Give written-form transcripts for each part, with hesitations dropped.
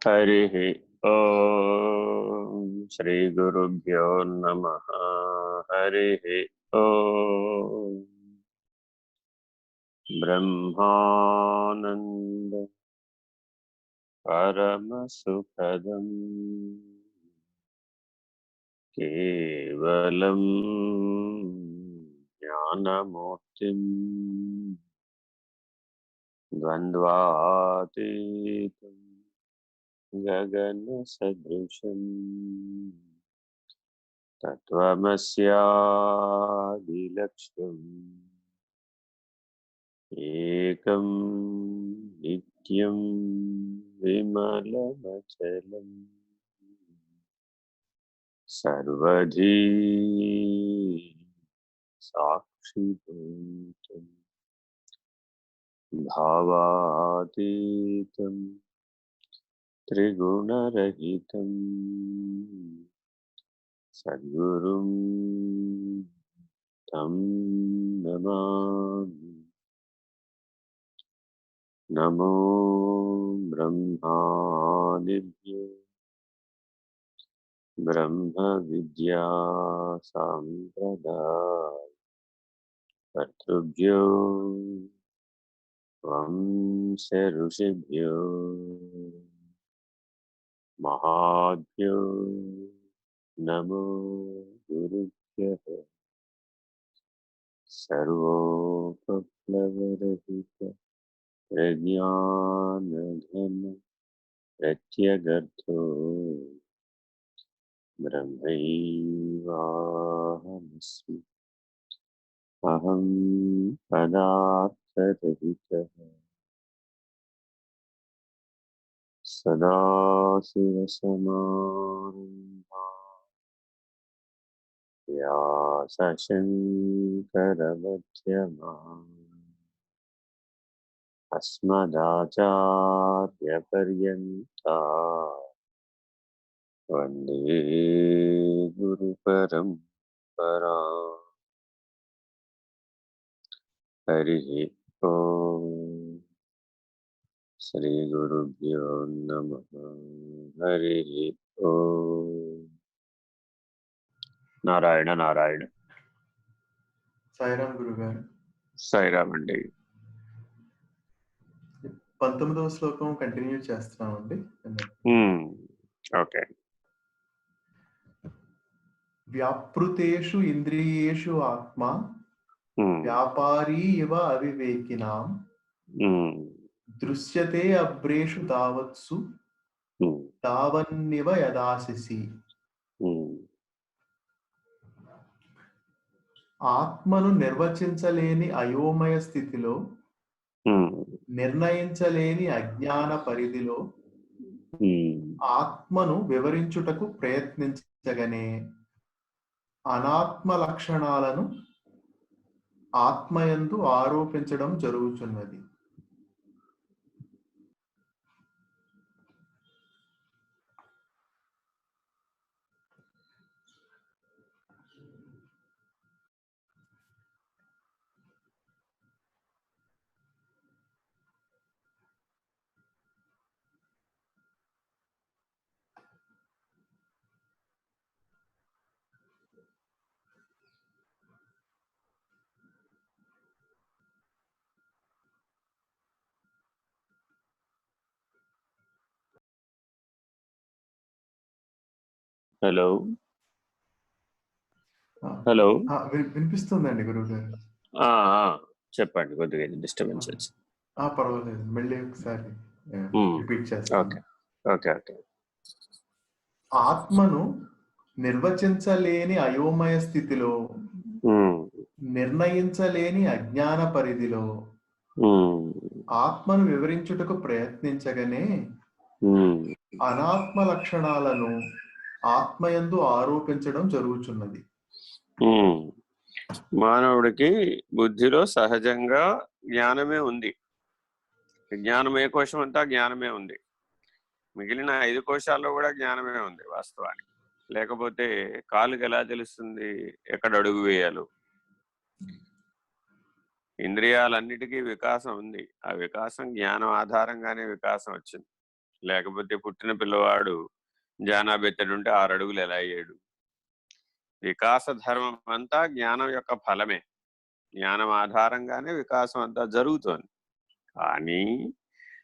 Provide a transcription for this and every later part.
हरिः ओम् श्रीगुरुभ्यो नमः। हरिः ओम् ब्रह्मानंद परमसुखदम् केवलं ज्ञानमूर्तिम् द्वन्द्वातीतम् गगनसदृशम् तत्त्वमस्यादिलक्ष्यम् एकं नित्यं विमलमचलम् सर्वधी साक्षिभूतम् भावातीतं त्रिगुणरहितं सद्गुरुं तं नमामि। नमो ब्रह्मादिभ्यो ब्रह्मविद्या सम्प्रदाय कर्तृभ्यो वंश ऋषिभ्यो महाभ्यो नमो गुरुभ्यः। सर्वोपप्लवरहित प्रज्ञानघन प्रत्यगर्थो ब्रह्मैवाहमस्मि। अहं पदार्थरहितः सदाशिवसमारम्भाः व्यासशङ्करमध्यमाः अस्मदाचार्यपर्यन्ताः वन्दे गुरुपरम्पराम्। हरिः ओम् श्रीगुरुभ्यो नमः। हरिः ओम्। నారాయణ నారాయణ. సాయిరామ్ గురుగారు. సాయిరామ్ అండి. 19వ శ్లోకం కంటిన్యూ చేస్తున్నామండి. ఓకే. వ్యాపృతేషు ఇంద్రియేషు ఆత్మా వ్యాపారీ ఇవ అవివేకినాం దృశ్యతే అభ్రేషు తావత్సు తావన్నివ యదాసిసి. ఆత్మను నిర్వచించలేని అయోమయ స్థితిలో, నిర్ణయించలేని అజ్ఞాన పరిధిలో ఆత్మను వివరించుటకు ప్రయత్నించగనే అనాత్మ లక్షణాలను ఆత్మయందు ఆరోపించడం జరుగుతున్నది. హలో హలో, వినిపిస్తుందండి గురువుగారు? చెప్పండి. కొద్దిగా డిస్టర్బెన్స్ వచ్చి. పర్వాలేదు, మళ్ళీ ఒకసారి రిపీట్ చేస్తాను. ఓకే. ఆత్మను నిర్వచించలేని అయోమయ స్థితిలో, నిర్ణయించలేని అజ్ఞాన పరిధిలో ఆత్మను వివరించుటకు ప్రయత్నించగానే అనాత్మ లక్షణాలను ఆత్మయందు ఆరోపించడం జరుగుతున్నది. మానవుడికి బుద్ధిలో సహజంగా జ్ఞానమే ఉంది. జ్ఞానమే కోశం అంతా జ్ఞానమే ఉంది. మిగిలిన 5 కోశాల్లో కూడా జ్ఞానమే ఉంది వాస్తవానికి. లేకపోతే కాలుకి ఎలా తెలుస్తుంది ఎక్కడ అడుగు వేయాలో? ఇంద్రియాలన్నిటికీ వికాసం ఉంది. ఆ వికాసం జ్ఞానం ఆధారంగానే వికాసం వచ్చింది. లేకపోతే పుట్టిన పిల్లవాడు జానాబెత్తడుంటే 6 అడుగులు ఎలా అయ్యాడు? వికాస ధర్మం అంతా జ్ఞానం యొక్క ఫలమే. జ్ఞానం ఆధారంగానే వికాసం అంతా జరుగుతోంది. కానీ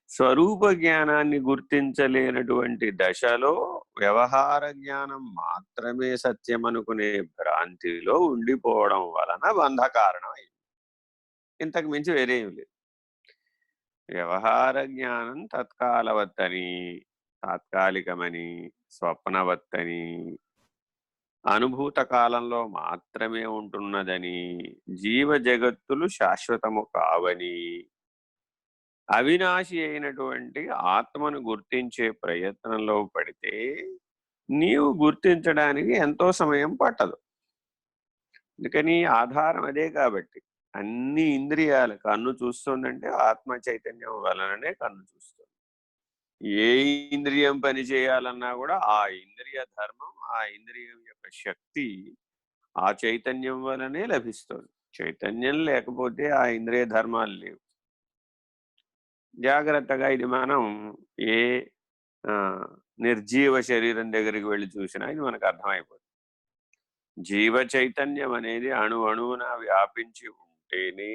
స్వరూప జ్ఞానాన్ని గుర్తించలేనటువంటి దశలో వ్యవహార జ్ఞానం మాత్రమే సత్యం అనుకునే భ్రాంతిలో ఉండిపోవడం వలన బంధ కారణం అయింది. ఇంతకు మించి వేరేం లేదు. వ్యవహార జ్ఞానం తత్కాలవత్తని, తాత్కాలికమని, స్వప్నవత్తని, అనుభూత కాలంలో మాత్రమే ఉంటున్నదని, జీవ జగత్తులు శాశ్వతము కావని, అవినాశి అయినటువంటి ఆత్మను గుర్తించే ప్రయత్నంలో పడితే నీవు గుర్తించడానికి ఎంతో సమయం పట్టదు. అందుకని ఆధారం అదే. కాబట్టి అన్ని ఇంద్రియాలు, కన్ను చూస్తుందంటే ఆత్మ చైతన్యం వలననే కన్ను చూస్తుంది. ఏ ఇంద్రియం పని చేయాలన్నా కూడా ఆ ఇంద్రియ ధర్మం, ఆ ఇంద్రియం యొక్క శక్తి ఆ చైతన్యం వలనే లభిస్తుంది. చైతన్యం లేకపోతే ఆ ఇంద్రియ ధర్మాలు లేవు. జాగ్రత్తగా ఇది మనం ఏ నిర్జీవ శరీరం దగ్గరికి వెళ్ళి చూసినా ఇది మనకు అర్థమైపోతుంది. జీవ చైతన్యం అనేది అణు అణువున వ్యాపించి ఉంటేనే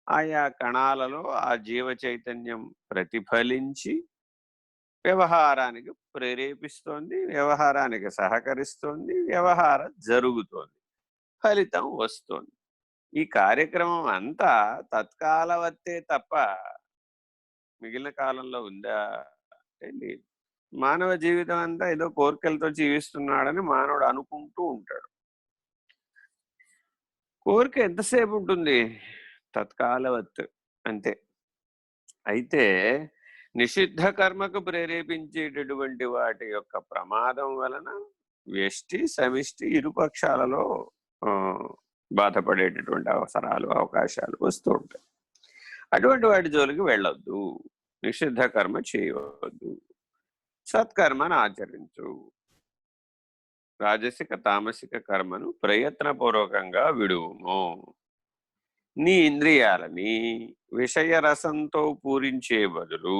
ఆయా కణాలలో ఆ జీవ చైతన్యం ప్రతిఫలించి వ్యవహారానికి ప్రేరేపిస్తోంది, వ్యవహారానికి సహకరిస్తోంది, వ్యవహారం జరుగుతోంది, ఫలితం వస్తోంది. ఈ కార్యక్రమం అంతా తత్కాలవత్తే తప్ప మిగిలిన కాలంలో ఉందా అంటే లేదు. మానవ జీవితం అంతా ఏదో కోరికలతో జీవిస్తున్నాడని మానవుడు అనుకుంటూ ఉంటాడు. కోరిక ఎంతసేపు ఉంటుంది? తత్కాలవత్ అంతే. అయితే నిషిద్ధ కర్మకు ప్రేరేపించేటటువంటి వాటి యొక్క ప్రమాదం వలన వ్యష్టి సమిష్టి ఇరుపక్షాలలో బాధపడేటటువంటి అవకాశాలు వస్తూ ఉంటాయి. అటువంటి వాటి జోలికి వెళ్ళొద్దు. నిషిద్ధ కర్మ చేయవద్దు. సత్కర్మను ఆచరించు. రాజసిక తామసిక కర్మను ప్రయత్నపూర్వకంగా విడువుము. నీ ఇంద్రియాలని విషయరసంతో పూరించే బదులు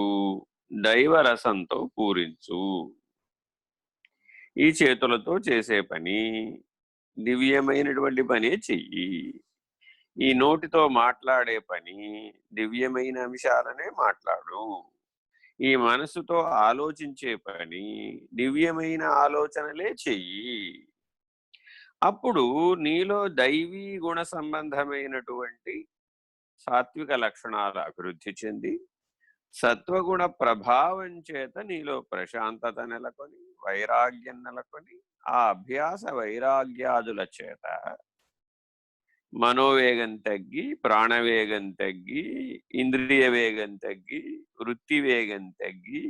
దైవరసంతో పూరించు. ఈ చేతులతో చేసే పని దివ్యమైనటువంటి పనే చెయ్యి. ఈ నోటితో మాట్లాడే పని దివ్యమైన అంశాలనే మాట్లాడు. ఈ మనసుతో ఆలోచించే పని దివ్యమైన ఆలోచనలే చెయ్యి. అప్పుడు నీలో దైవీ గుణ సంబంధమైనటువంటి సాత్విక లక్షణాలు అభివృద్ధి చెంది సత్వగుణ ప్రభావం చేత నీలో ప్రశాంతత నెలకొని, వైరాగ్యం నెలకొని, ఆ అభ్యాస వైరాగ్యాదుల చేత మనోవేగం తగ్గి, ప్రాణవేగం తగ్గి, ఇంద్రియ వేగం తగ్గి, వృత్తి వేగం తగ్గి,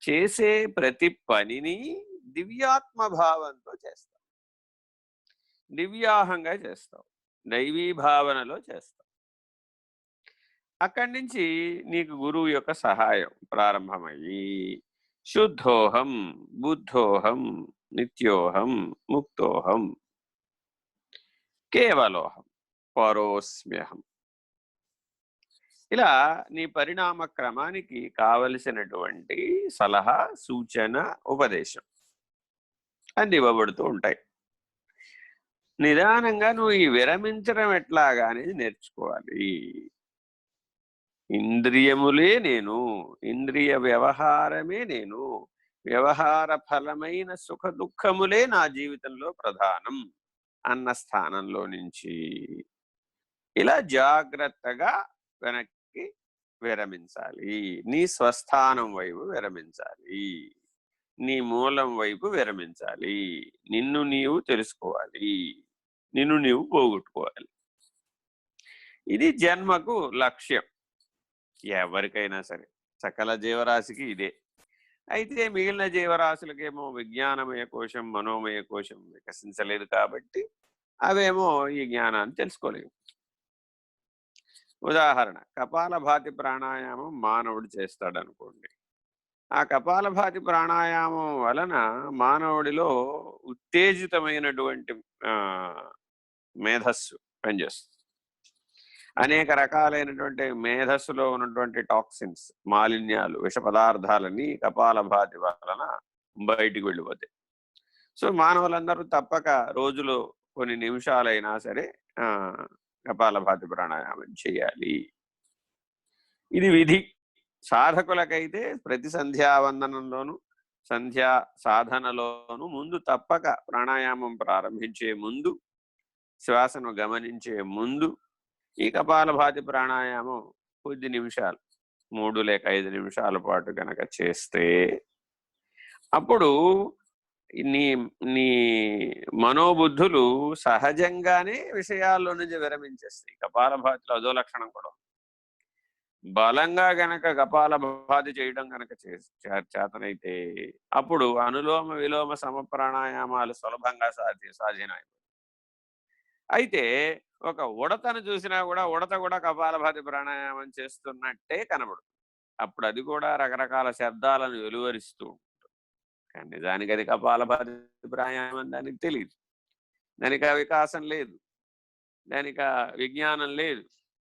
చేసే ప్రతి పనిని దివ్యాత్మ భావంతో చేస్తావు. దివ్యాహంగా చేస్తావు. దైవీ భావనలో చేస్తావు. అక్కడి నుంచి నీకు గురువు యొక్క సహాయం ప్రారంభమయ్యి శుద్ధోహం, బుద్ధోహం, నిత్యోహం, ముక్తోహం, కేవలోహం, పరోస్మ్యహం, ఇలా నీ పరిణామ క్రమానికి కావలసినటువంటి సలహా, సూచన, ఉపదేశం అందివ్వబడుతూ ఉంటాయి. నిదానంగా నువ్వు ఈ విరమించడం ఎట్లాగా అనేది నేర్చుకోవాలి. ఇంద్రియములే నేను, ఇంద్రియ వ్యవహారమే నేను, వ్యవహార ఫలమైన సుఖ దుఃఖములే నా జీవితంలో ప్రధానం అన్న స్థానంలో నుంచి ఇలా జాగ్రత్తగా వెనక్కి విరమించాలి. నీ స్వస్థానం వైపు విరమించాలి. నీ మూలం వైపు విరమించాలి. నిన్ను నీవు తెలుసుకోవాలి. నిన్ను నీవు పోగొట్టుకోవాలి. ఇది జన్మకు లక్ష్యం. ఎవరికైనా సరే, సకల జీవరాశికి ఇదే. అయితే మిగిలిన జీవరాశులకేమో విజ్ఞానమయ కోశం, మనోమయ కోశం వికసించలేదు కాబట్టి అవేమో ఈ జ్ఞానాన్ని తెలుసుకోలేవు. ఉదాహరణ, కపాలభాతి ప్రాణాయామం మానవుడు చేస్తాడనుకోండి. ఆ కపాలభాతి ప్రాణాయామం వలన మానవుడిలో ఉత్తేజితమైనటువంటి మేధస్సు పనిచేస్తుంది. అనేక రకాలైనటువంటి మేధస్సులో ఉన్నటువంటి టాక్సిన్స్, మాలిన్యాలు, విష పదార్థాలన్నీ కపాలభాతి వలన బయటికి వెళ్ళిపోతాయి. సో మానవులందరూ తప్పక రోజులో కొన్ని నిమిషాలైనా సరే కపాలభాతి ప్రాణాయామం చేయాలి. ఇది విధి. సాధకులకైతే ప్రతి సంధ్యావందనంలోనూ సంధ్యా సాధనలోనూ ముందు తప్పక ప్రాణాయామం ప్రారంభించే ముందు, శ్వాసను గమనించే ముందు ఈ కపాలభాతి ప్రాణాయామం కొద్ది నిమిషాలు 3 లేక 5 నిమిషాల పాటు కనుక చేస్తే అప్పుడు నీ నీ మనోబుద్ధులు సహజంగానే విషయాల్లో నుంచి విరమించేస్తాయి. కపాలభాతిలో అదో లక్షణం కూడా. బలంగా గనక కపాలభాతి చేయడం గనక చేతనైతే అప్పుడు అనులోమ విలోమ సమప్రాణాయామాలు సులభంగా సాధ్యమైపోయి. అయితే ఒక ఉడతను చూసినా కూడా ఉడత కూడా కపాలభాతి ప్రాణాయామం చేస్తున్నట్టే కనబడుతుంది. అప్పుడు అది కూడా రకరకాల శబ్దాలను వెలువరిస్తూ ఉంటుంది. కానీ నిజానికి అది కపాలభాతి ప్రాణాయామం దానికి తెలియదు. దానికి ఆ వికాసం లేదు, దానికి ఆ విజ్ఞానం లేదు,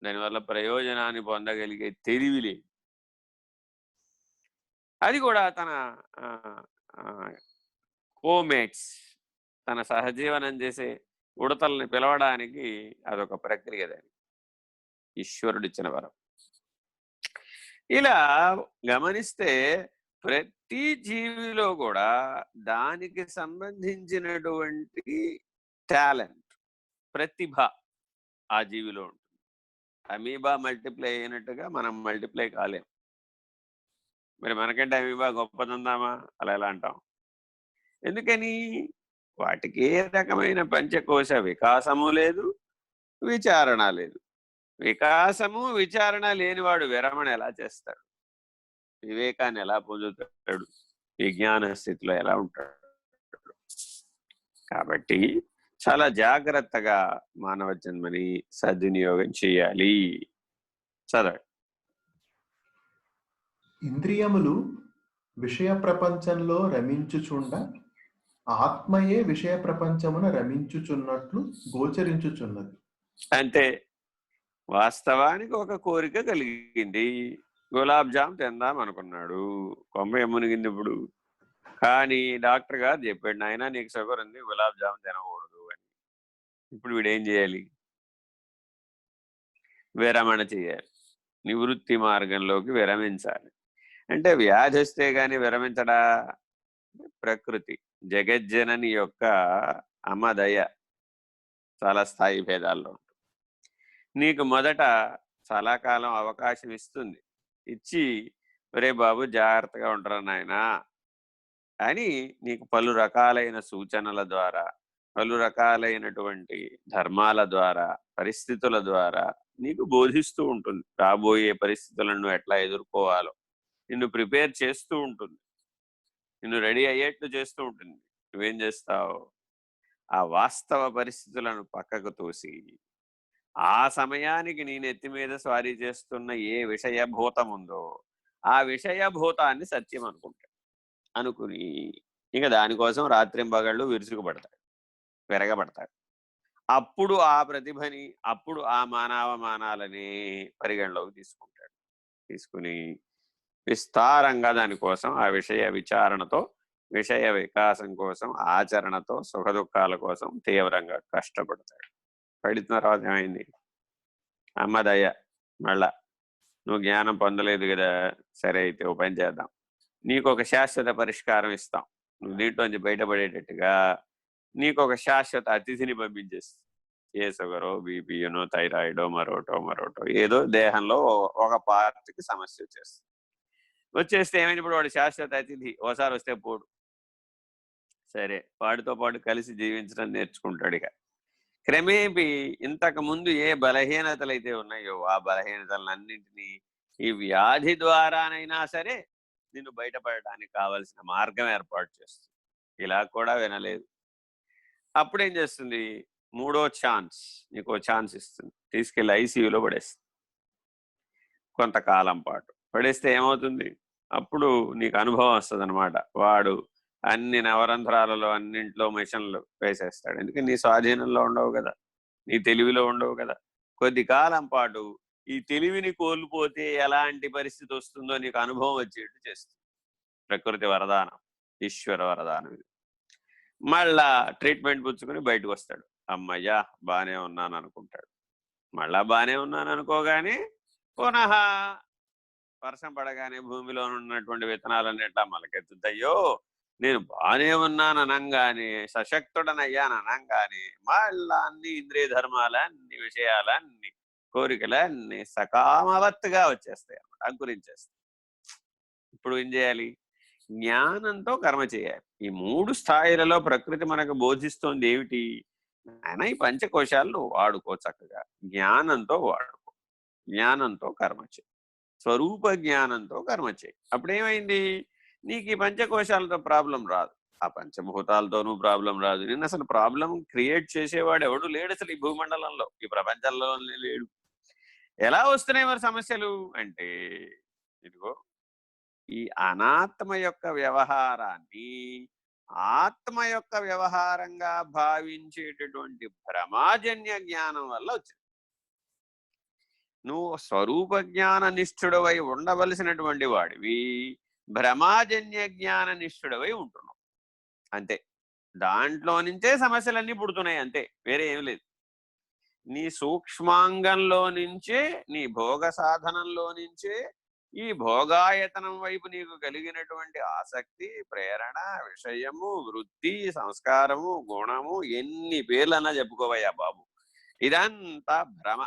దానివల్ల ప్రయోజనాన్ని పొందగలిగే తెలివి లేదు. అది కూడా తన కోమేట్స్, తన సహజీవనం చేసే ఉడతల్ని పిలవడానికి అదొక ప్రక్రియ. దానికి ఈశ్వరుడిచ్చిన వరం. ఇలా గమనిస్తే ప్రతి జీవిలో కూడా దానికి సంబంధించినటువంటి టాలెంట్, ప్రతిభ ఆ జీవిలో ఉంటుంది. అమీబా మల్టిప్లై అయినట్టుగా మనం మల్టిప్లై కాలేం. మరి మనకంటే అమీబా గొప్పదందామా? అలా ఎలా అంటాం? ఎందుకని? వాటికి ఏ రకమైన పంచకోశ వికాసము లేదు, విచారణ లేదు. వికాసము విచారణ లేనివాడు విరమణ ఎలా చేస్తాడు? వివేకాన్ని ఎలా పొందుతాడు? విజ్ఞాన స్థితిలో ఎలా ఉంటాడు? కాబట్టి చాలా జాగ్రత్తగా మానవ జన్మని సద్వినియోగం చేయాలి. చదవండి. ఇంద్రియములు విషయ ప్రపంచంలో రమించుచుండ ఆత్మయే విషయ ప్రపంచమున రమించుచున్నట్లు గోచరించుచున్నది. అంటే వాస్తవానికి ఒక కోరిక కలిగింది, గులాబ్ జామ్ తిందాం అనుకున్నాడు. కొమ్మ మునిగింది ఇప్పుడు. కానీ డాక్టర్ గారు చెప్పాడు, నాయన నీకు షుగర్ ఉంది, గులాబ్ జామ్ తినకూడదు అని. ఇప్పుడు వీడేం చేయాలి? విరమణ చేయాలి, నివృత్తి మార్గంలోకి విరమించాలి. అంటే వ్యాధి వస్తే గాని విరమించడా? ప్రకృతి జగజ్జనని యొక్క అమ్మదయ చాలా స్థాయి భేదాల్లో ఉంటుంది. నీకు మొదట చాలా కాలం అవకాశం ఇస్తుంది. ఇచ్చి ఒరే బాబు జాగ్రత్తగా ఉంటారా నాయనా అని నీకు పలు రకాలైన సూచనల ద్వారా, పలు రకాలైనటువంటి ధర్మాల ద్వారా, పరిస్థితుల ద్వారా నీకు బోధిస్తూ ఉంటుంది. రాబోయే పరిస్థితులను ఎట్లా ఎదుర్కోవాలో నిన్ను ప్రిపేర్ చేస్తూ ఉంటుంది, నిన్ను రెడీ అయ్యేట్టు చేస్తూ ఉంటుంది. నువ్వేం చేస్తావు? ఆ వాస్తవ పరిస్థితులను పక్కకు తోసి ఆ సమయానికి నీ నెత్తి మీద స్వారీ చేస్తున్న ఏ విషయభూతం ఉందో ఆ విషయభూతాన్ని సత్యం అనుకుని ఇక దానికోసం రాత్రింబగళ్ళు విరుచుకుపడతాడు, విరగబడతాడు. అప్పుడు ఆ ప్రతిభని, అప్పుడు ఆ మానవమానాలని పరిగణలోకి తీసుకుంటాడు. తీసుకుని విస్తారంగా దానికోసం ఆ విషయ విచారణతో, విషయ వికాసం కోసం, ఆచరణతో, సుఖదుఖాల కోసం తీవ్రంగా కష్టపడతాడు. పడిన తర్వాత ఏమైంది? అమ్మదయ్య, మళ్ళా నువ్వు జ్ఞానం పొందలేదు కదా, సరే అయితే ఓ పని చేద్దాం, నీకు ఒక శాశ్వత పరిష్కారం ఇస్తాం. నువ్వు దీంట్లోంచి బయటపడేటట్టుగా నీకు ఒక శాశ్వత అతిథిని పంపించేస్తుంది. ఏ షుగరో, బీపీనో, థైరాయిడో, మరోటో ఏదో దేహంలో ఒక పార్ట్కి సమస్య వచ్చేస్తుంది. వచ్చేస్తే ఏమైనా ఇప్పుడు వాడు శాశ్వత అతిథి, ఓసారి వస్తే పోడు. సరే, వాడితో పాటు కలిసి జీవించడం నేర్చుకుంటాడు. ఇక క్రమేపీ ఇంతకు ముందు ఏ బలహీనతలు అయితే ఉన్నాయో ఆ బలహీనతలన్నింటినీ ఈ వ్యాధి ద్వారానైనా సరే నిన్ను బయటపడడానికి కావలసిన మార్గం ఏర్పాటు చేస్తుంది. ఇలా కూడా వినలేదు. అప్పుడేం చేస్తుంది? మూడో ఛాన్స్, నీకో ఛాన్స్ ఇస్తుంది. తీసుకెళ్ళి ఐసీయూలో పడేస్తుంది. కొంతకాలం పాటు పడేస్తే ఏమవుతుంది? అప్పుడు నీకు అనుభవం వస్తుంది అనమాట. వాడు అన్ని నవరంధ్రాలలో అన్నింట్లో మిషన్లు వేసేస్తాడు. ఎందుకంటే నీ స్వాధీనంలో ఉండవు కదా, నీ తెలివిలో ఉండవు కదా. కొద్ది కాలం పాటు ఈ తెలివిని కోల్పోతే ఎలాంటి పరిస్థితి వస్తుందో నీకు అనుభవం వచ్చేట్టు చేస్తుంది. ప్రకృతి వరదానం, ఈశ్వర వరదానం ఇది. మళ్ళా ట్రీట్మెంట్ పుచ్చుకొని బయటకు వస్తాడు. అమ్మయ్యా బానే ఉన్నాను అనుకుంటాడు. మళ్ళా బానే ఉన్నాను అనుకోగానే పునః వర్షం పడగానే భూమిలో ఉన్నటువంటి విత్తనాలన్నీ ఎట్లా మొలకెత్తుతాయో, నేను బానే ఉన్నాను అనంగానే, సశక్తుడనయ్యాను అనంగానే మళ్ళా అన్ని ఇంద్రియ ధర్మాలన్నీ, విషయాలన్నీ, కోరికలన్నీ సకామవత్తుగా వచ్చేస్తాయి అన్నమాట, అంకురించేస్తాయి. ఇప్పుడు ఏం చేయాలి? జ్ఞానంతో కర్మ చేయాలి. ఈ 3 స్థాయిలలో ప్రకృతి మనకు బోధిస్తోంది ఏమిటి? ఆయన ఈ పంచకోశాలను వాడుకో, చక్కగా జ్ఞానంతో వాడుకో, జ్ఞానంతో కర్మ చేయి, స్వరూప జ్ఞానంతో కర్మ చేయి. అప్పుడేమైంది? నీకు ఈ పంచకోశాలతో ప్రాబ్లం రాదు, ఆ పంచభూతాలతోనూ ప్రాబ్లం రాదు. నిన్న అసలు ప్రాబ్లం క్రియేట్ చేసేవాడు ఎవడు లేడు అసలు ఈ భూమండలంలో, ఈ ప్రపంచంలో లేడు. ఎలా వస్తున్నాయి మరి సమస్యలు అంటే, ఇదిగో ఈ అనాత్మ యొక్క వ్యవహారాన్ని ఆత్మ యొక్క వ్యవహారంగా భావించేటటువంటి భ్రమాజన్య జ్ఞానం వల్ల వచ్చింది. నువ్వు స్వరూప జ్ఞాన నిష్ఠుడవై ఉండవలసినటువంటి వాడివి భ్రమాజన్య జ్ఞాన నిష్ఠుడవై ఉంటున్నావు అంతే. దాంట్లో నుంచే సమస్యలన్నీ పుడుతున్నాయి అంతే, వేరే ఏం లేదు. నీ సూక్ష్మాంగంలో నుంచే, నీ భోగ సాధనంలో నుంచే ఈ భోగాయతనం వైపు నీకు కలిగినటువంటి ఆసక్తి, ప్రేరణ, విషయము, వృత్తి, సంస్కారము, గుణము, ఎన్ని పేర్లన్నా చెప్పుకోవయ్యా బాబు, ఇదంతా భ్రమ.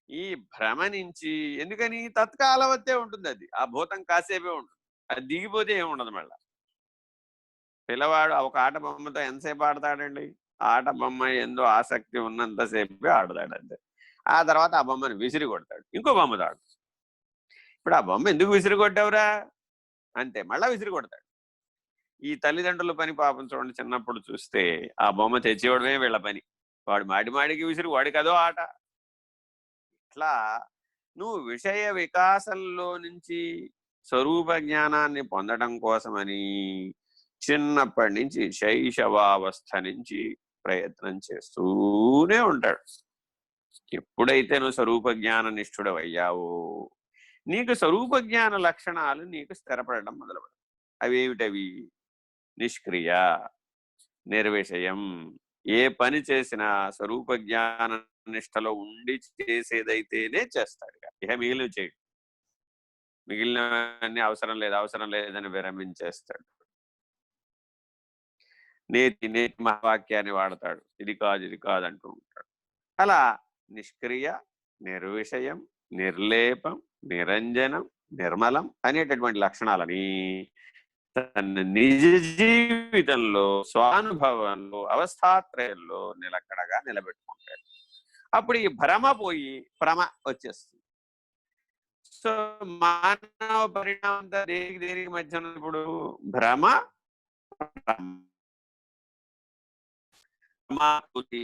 ఈ భ్రమ నుంచి, ఎందుకని తత్కాలవత్తే ఉంటుంది అది, ఆ భూతం కాసేపే ఉంటుంది, అది దిగిపోతే ఏముండదు. మళ్ళా పిల్లవాడు ఒక ఆట బొమ్మతో ఎంతసేపు ఆడతాడండి? ఆట బొమ్మ ఎందో ఆసక్తి ఉన్నంతసేపే ఆడతాడు అంతే. ఆ తర్వాత ఆ బొమ్మని విసిరి కొడతాడు, ఇంకో బొమ్మతో ఆడు. ఇప్పుడు ఆ బొమ్మ ఎందుకు విసిరి కొట్టావురా అంతే, మళ్ళా విసిరి కొడతాడు. ఈ తల్లిదండ్రుల పని పాపం చూడండి, చిన్నప్పుడు చూస్తే ఆ బొమ్మ తెచ్చేవడమే వీళ్ళ పని, వాడు మాడికి విసిరి, వాడికి అదో ఆట. ఇట్లా నువ్వు విషయ వికాసంలో నుంచి స్వరూప జ్ఞానాన్ని పొందడం కోసమని చిన్నప్పటి నుంచి, శైశవావస్థ నుంచి ప్రయత్నం చేస్తూనే ఉంటాడు. ఎప్పుడైతే నువ్వు స్వరూప జ్ఞాన నిష్ఠుడవయ్యావో, నీకు స్వరూప జ్ఞాన లక్షణాలు నీకు స్థిరపడడం మొదలుపడతాయి. అవేమిటవి? నిష్క్రియ, నిర్విషయం. ఏ పని చేసినా స్వరూప జ్ఞాన నిష్టలో ఉండి చేసేదైతేనే చేస్తాడు, ఇక మిగిలిన చేయడు. మిగిలినవన్నీ అవసరం లేదని విరమించేస్తాడు. నేతి మహావాక్యాన్ని వాడతాడు, ఇది కాదు అంటూ ఉంటాడు. అలా నిష్క్రియ, నిర్విషయం, నిర్లేపం, నిరంజనం, నిర్మలం అనేటటువంటి లక్షణాలని తన నిజ జీవితంలో, స్వానుభవంలో, అవస్థాత్రయంలో నిలకడగా నిలబెట్టుకుంటాడు. అప్పుడు ఈ భ్రమ పోయి భ్రమ వచ్చేస్తుంది. సో మానవ పరిణామం దేనికి మధ్య ఇప్పుడు భ్రమ,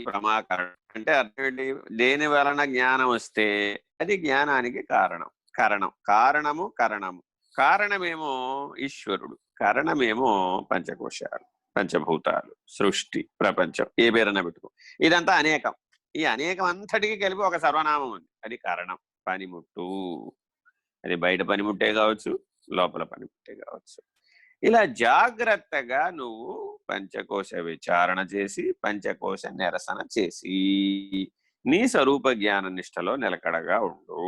ప్రమాకరణం అంటే అర్థం ఏంటి? దేని వలన జ్ఞానం వస్తే అది జ్ఞానానికి కారణము. కారణమేమో ఈశ్వరుడు, కారణమేమో పంచకోశాలు, పంచభూతాలు, సృష్టి, ప్రపంచం, ఏ పేరన్నా పెట్టుకో. ఇదంతా అనేకం. ఈ అనేకం అంతటికి కలిపి ఒక సర్వనామం ఉంది, అది కారణం. పనిముట్టు, అది బయట పనిముట్టే కావచ్చు, లోపల పనిముట్టే కావచ్చు. ఇలా జాగ్రత్తగా నువ్వు పంచకోశ విచారణ చేసి, పంచకోశ నిరసన చేసి, నీ స్వరూప జ్ఞాన నిష్టలో నిలకడగా ఉండు.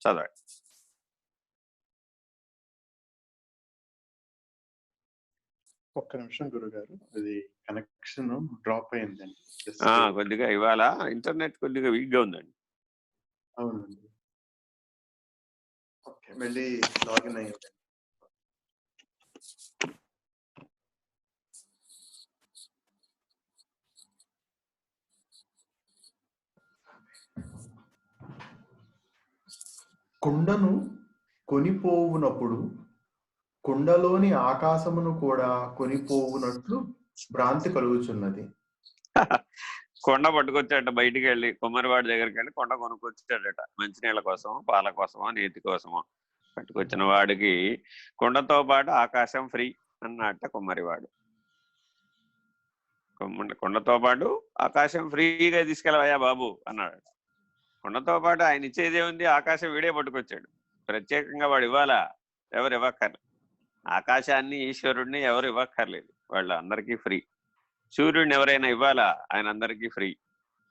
చదవండి. ఒక్క నిమిషం గురుగారు, అది కనెక్షన్ డ్రాప్ అయిందండి. కొద్దిగా ఇవాళ ఇంటర్నెట్ కొద్దిగా వీక్ గా ఉందండి. అవునండి, ఓకే, మళ్ళీ లాగిన్ అయ్యింది. కుండను కొనిపోవునప్పుడు కుండలోని ఆకాశమును కూడా కొనిపోవునట్లు భ్రాంతి కలుగుచున్నది. కొండ పట్టుకొచ్చాడట, బయటికి వెళ్ళి కుమ్మరివాడి దగ్గరికి వెళ్ళి కొండ కొనుక్కొచ్చాడట, మంచినీళ్ళ కోసమో, పాల కోసమో, నీతి కోసమో. పట్టుకొచ్చిన వాడికి కొండతో పాటు ఆకాశం ఫ్రీ అన్నట్ట కుమ్మరివాడు. కొండతో పాటు ఆకాశం ఫ్రీగా తీసుకెళ్ళవయ్యా బాబు అన్నాడు. కొండతో పాటు ఆయన ఇచ్చేదే ఉంది, ఆకాశం వీడే పట్టుకొచ్చాడు. ప్రత్యేకంగా వాడు ఇవ్వాలా? ఎవరు ఇవ్వక్కర్లేదు. ఆకాశాన్ని ఈశ్వరుడిని ఎవరు ఇవ్వక్కర్లేదు, వాళ్ళు అందరికీ ఫ్రీ. సూర్యుడిని ఎవరైనా ఇవ్వాలా? ఆయన అందరికీ ఫ్రీ.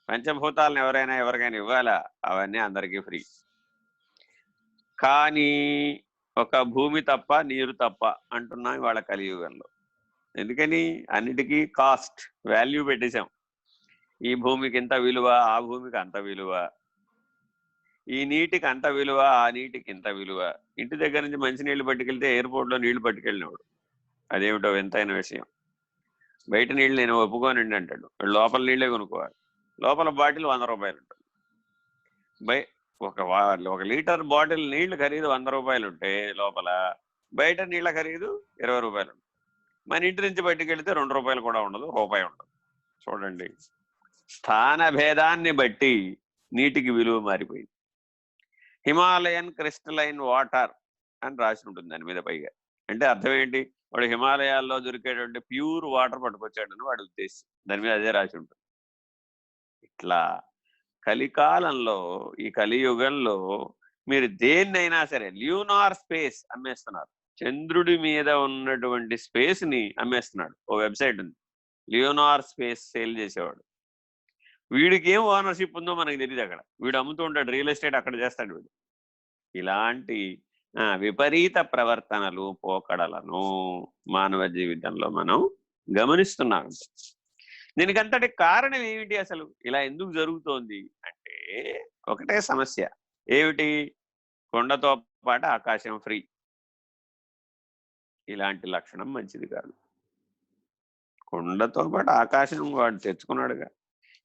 పంచభూతాలను ఎవరికైనా ఇవ్వాలా? అవన్నీ అందరికీ ఫ్రీ. కానీ ఒక భూమి తప్ప, నీరు తప్ప అంటున్నాం వాళ్ళ కలియుగంలో. ఎందుకని? అన్నిటికీ కాస్ట్, వాల్యూ పెట్టేశాం. ఈ భూమికి ఇంత విలువ, ఆ భూమికి అంత విలువ, ఈ నీటికి అంత విలువ, ఆ నీటికి ఇంత విలువ. ఇంటి దగ్గర నుంచి మంచినీళ్ళు పట్టుకెళ్తే ఎయిర్పోర్ట్లో నీళ్లు పట్టుకెళ్ళినవాడు, అదేమిటో వింతైన విషయం. బయట నీళ్ళు నేను ఒప్పుకోనండి అంటాడు, లోపల నీళ్ళే కొనుక్కోవాలి. లోపల బాటిల్ 100 రూపాయలు ఉంటుంది. ఒక లీటర్ బాటిల్ నీళ్లు ఖరీదు 100 రూపాయలు ఉంటే లోపల, బయట నీళ్ళ ఖరీదు 20 రూపాయలు ఉంటుంది. మన ఇంటి నుంచి బయటకు వెళితే 2 రూపాయలు కూడా ఉండదు, రూపాయి ఉండదు. చూడండి, స్థాన భేదాన్ని బట్టి నీటికి విలువ మారిపోయింది. హిమాలయన్ క్రిస్టలైన్ వాటర్ అని రాసి ఉంటుంది దాని మీద పైగా. అంటే అర్థం ఏంటి? వాడు హిమాలయాల్లో దొరికేటువంటి ప్యూర్ వాటర్ పట్టుకొచ్చాడని వాడి ఉద్దేశం. దాని మీద అదే రాసి ఉంటుంది. ఇట్లా కలికాలంలో, ఈ కలియుగంలో మీరు దేన్నైనా సరే ల్యూనార్ స్పేస్ అమ్మేస్తున్నారు. చంద్రుడి మీద ఉన్నటువంటి స్పేస్ ని అమ్మేస్తున్నాడు. ఓ వెబ్సైట్ ఉంది, లియోనార్ స్పేస్ సేల్ చేసేవాడు. వీడికి ఏం ఓనర్షిప్ ఉందో మనకు తెలియదు. అక్కడ వీడు అమ్ముతూ ఉంటాడు, రియల్ ఎస్టేట్ అక్కడ చేస్తాడు వీడు. ఇలాంటి విపరీత ప్రవర్తనలు, పోకడలను మానవ జీవితంలో మనం గమనిస్తున్నాం. దీనికంతటి కారణం ఏమిటి? అసలు ఇలా ఎందుకు జరుగుతోంది అంటే ఒకటే సమస్య. ఏమిటి? కొండతో పాటు ఆకాశం ఫ్రీ. ఇలాంటి లక్షణం మంచిది కాదు. కొండతో పాటు ఆకాశం వాడు తెచ్చుకున్నాడుగా.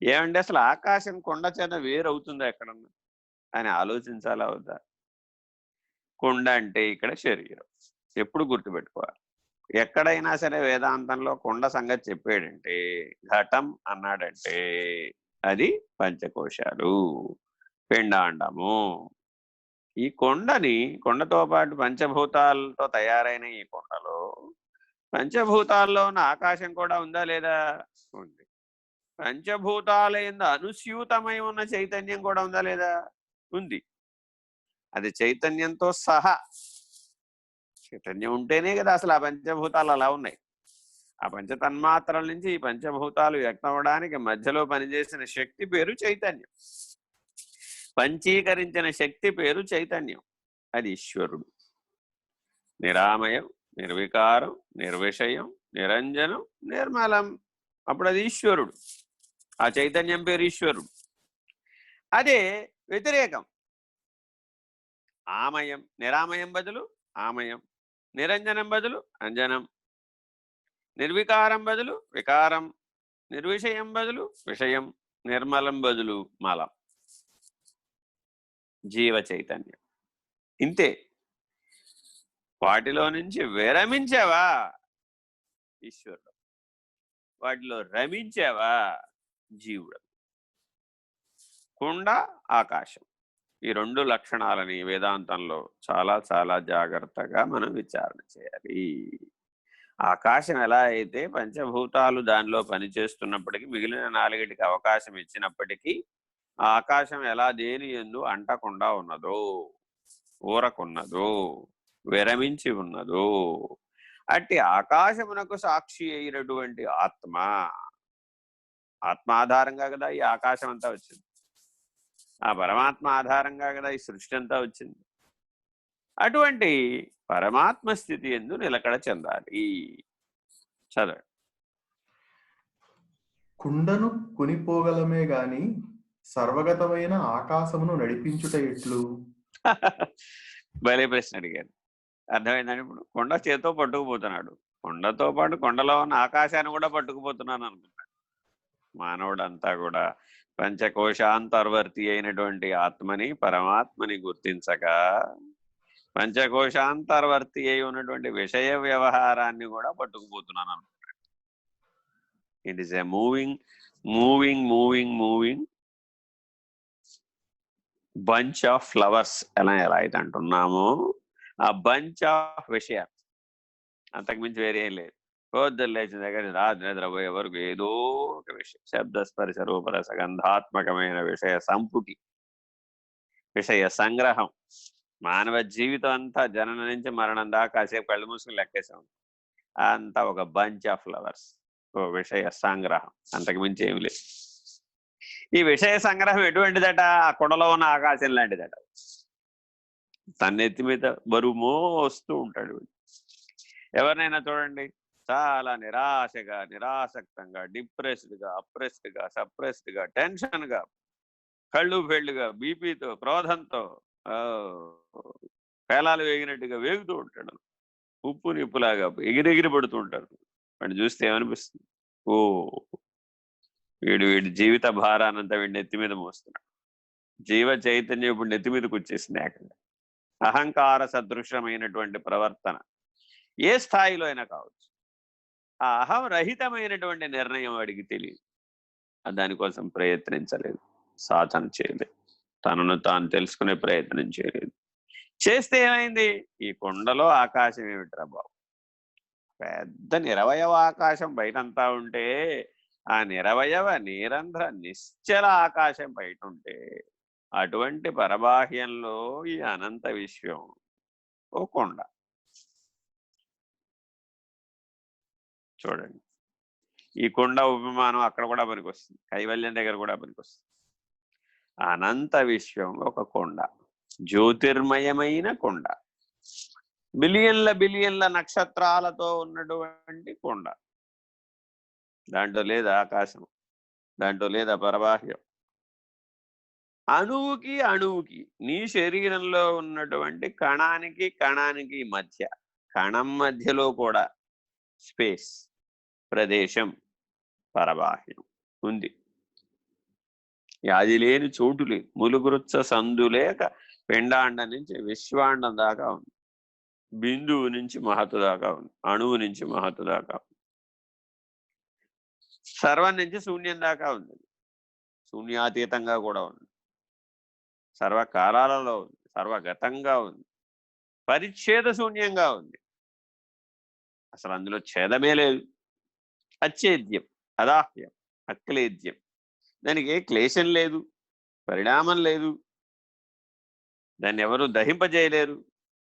ఏమంటే అసలు ఆకాశం కొండ చేత వేరవుతుందా ఎక్కడన్నా అని ఆలోచించాలా అవుతా? కొండ అంటే ఇక్కడ శరీరం. ఎప్పుడు గుర్తుపెట్టుకోవాలి, ఎక్కడైనా సరే వేదాంతంలో కొండ సంగతి చెప్పాడంటే, ఘటం అన్నాడంటే అది పంచకోశాలు, పిండాండము. ఈ కొండని, కొండతో పాటు పంచభూతాలతో తయారైన ఈ కొండలో పంచభూతాల్లో ఉన్న ఆకాశం కూడా ఉందా లేదా? ఉంది. పంచభూతాల యందు అనుస్యూతమై ఉన్న చైతన్యం కూడా ఉందా లేదా? ఉంది. అది చైతన్యంతో సహా. చైతన్యం ఉంటేనే కదా అసలు ఆ పంచభూతాలు అలా ఉన్నాయి. ఆ పంచతన్మాత్రల నుంచి ఈ పంచభూతాలు వ్యక్తం అవడానికి మధ్యలో పనిచేసిన శక్తి పేరు చైతన్యం. పంచీకరించిన శక్తి పేరు చైతన్యం. అది ఈశ్వరుడు. నిరామయం, నిర్వికారం, నిర్విషయం, నిరంజనం, నిర్మలం. అప్పుడు అది ఈశ్వరుడు. ఆ చైతన్యం పేరు ఈశ్వరుడు. అదే వ్యతిరేకం. ఆమయం, నిరామయం బదులు ఆమయం, నిరంజనం బదులు అంజనం, నిర్వికారం బదులు వికారం, నిర్విషయం బదులు విషయం, నిర్మలం బదులు మలం. జీవ చైతన్యం ఇంతే. వాటిలో నుంచి విరమించావా ఈశ్వరుడు, వాటిలో రమించావా జీవుడు. కుండ, ఆకాశం, ఈ 2 లక్షణాలని వేదాంతంలో చాలా చాలా జాగ్రత్తగా మనం విచారణ చేయాలి. ఆకాశం ఎలా అయితే పంచభూతాలు దానిలో పనిచేస్తున్నప్పటికీ మిగిలిన 4టికి అవకాశం ఇచ్చినప్పటికీ ఆకాశం ఎలా దేని యందు అంటకుండా ఉన్నదో, ఊరకున్నదో, విరమించి ఉన్నదో, అట్టి ఆకాశమునకు సాక్షి అయినటువంటి ఆత్మ, ఆత్మాధారంగా కదా ఈ ఆకాశం అంతా వచ్చింది. ఆ పరమాత్మ ఆధారంగా కదా ఈ సృష్టి అంతా వచ్చింది. అటువంటి పరమాత్మ స్థితి యందు నిలకడ చెందాలి. చదవండి. కుండను కొనిపోగలమే గాని సర్వగతమైన ఆకాశమును నడిపించుట ఎట్లు? భలే ప్రశ్న అడిగారు. అర్థమైందని? ఇప్పుడు కొండ చేతితో పట్టుకుపోతున్నాడు, కొండతో పాటు కొండలో ఉన్న ఆకాశాన్ని కూడా పట్టుకుపోతున్నాను అనుకున్నాడు. మానవుడంతా కూడా పంచకోశాంతర్వర్తి అయినటువంటి ఆత్మని, పరమాత్మని గుర్తించక పంచకోశాంతర్వర్తి అయి ఉన్నటువంటి విషయ వ్యవహారాన్ని కూడా పట్టుకుపోతున్నాను అనుకున్నాడు. It is a moving moving moving moving bunch of flowers. ఎలా అయితే అంటున్నామో ఆ బంచ్ ఆఫ్ విషయాలు, అంతకుమించి వేరే ఏం లేదు. పొద్దున్న లేచిన దగ్గర రాత్రి నిద్రపోయే వరకు ఏదో ఒక విషయం, శబ్దస్పర్శ రూపరసగంధాత్మకమైన విషయ సంపుటి, విషయ సంగ్రహం. మానవ జీవితం అంతా జనన నుంచి మరణం దాకా కాసేపు కళ్ళు మూసుకుని లెక్కేసాం, అంతా ఒక బంచ్ ఆఫ్ ఫ్లవర్స్, ఓ విషయ సంగ్రహం, అంతకు మించి ఏమి లేదు. ఈ విషయ సంగ్రహం ఎటువంటిదట? ఆ కుండలో ఉన్న ఆకాశం లాంటిదట. తన్నెత్తి మీద బరువు మోస్తూ ఉంటాడు. ఎవరినైనా చూడండి, చాలా నిరాశగా, నిరాసక్తంగా, డిప్రెస్డ్గా, అప్రెస్డ్గా, సప్రెస్డ్గా, టెన్షన్గా, కళ్ళు ఫెళ్ళుగా, బీపీతో, క్రోధంతో, పేలాలు వేగినట్టుగా వేగుతూ ఉంటాడు. ఉప్పు నిప్పులాగా ఎగిరెగిరి పడుతూ ఉంటారు. వాడిని చూస్తే ఏమనిపిస్తుంది? ఓ, వీడి జీవిత భారానంతా వీడి నెత్తి మీద మోస్తున్నాడు. జీవ చైతన్యం ఇప్పుడు నెత్తి మీదకి వచ్చేసింది ఏకంగా. అహంకార సదృశ్యమైనటువంటి ప్రవర్తన ఏ స్థాయిలో అయినా కావచ్చు. ఆ అహం రహితమైనటువంటి నిర్ణయం వాడికి తెలియదు. దానికోసం ప్రయత్నించలేదు, సాధన చేయలేదు, తనను తాను తెలుసుకునే ప్రయత్నం చేయలేదు. చేస్తే ఏమైంది? ఈ కుండలో ఆకాశం ఏమిట్రా బాబు, పెద్ద నిరవయవ ఆకాశం బయటంతా ఉంటే, ఆ నిరవయవ నిరంధ్ర నిశ్చల ఆకాశం బయట ఉంటే, అటువంటి పరబాహ్యంలో ఈ అనంత విశ్వం ఓ కొండ. చూడండి, ఈ కొండ ఉపమానం అక్కడ కూడా పనికొస్తుంది, కైవల్యం దగ్గర కూడా పనికొస్తుంది. అనంత విశ్వం ఒక కొండ, జ్యోతిర్మయమైన కొండ, బిలియన్ల బిలియన్ల నక్షత్రాలతో ఉన్నటువంటి కొండ. దాంట్లో లేదా ఆకాశం, దాంట్లో లేదా పరబాహ్యం. అణువుకి అణువుకి, నీ శరీరంలో ఉన్నటువంటి కణానికి కణానికి మధ్య, కణం మధ్యలో కూడా స్పేస్, ప్రదేశం, పరబాహ్యం ఉంది. అది లేని చోటు లేదు. ములుగురుచ్చ సందు లేక పిండాండం నుంచి విశ్వాండం దాకా ఉంది. బిందువు నుంచి మహత్తు దాకా ఉంది. అణువు నుంచి మహత్తు దాకా ఉంది. సర్వం నుంచి శూన్యం దాకా ఉంది. శూన్యాతీతంగా కూడా ఉంది. సర్వకాలాలలో ఉంది. సర్వగతంగా ఉంది. పరిచ్ఛేద శూన్యంగా ఉంది. అసలు అందులో ఛేదమే లేదు. అచ్ఛేద్యం, అదాహ్యం, అక్లేద్యం. దానికి ఏ క్లేశం లేదు, పరిణామం లేదు. దాన్ని ఎవరు దహింపజేయలేరు.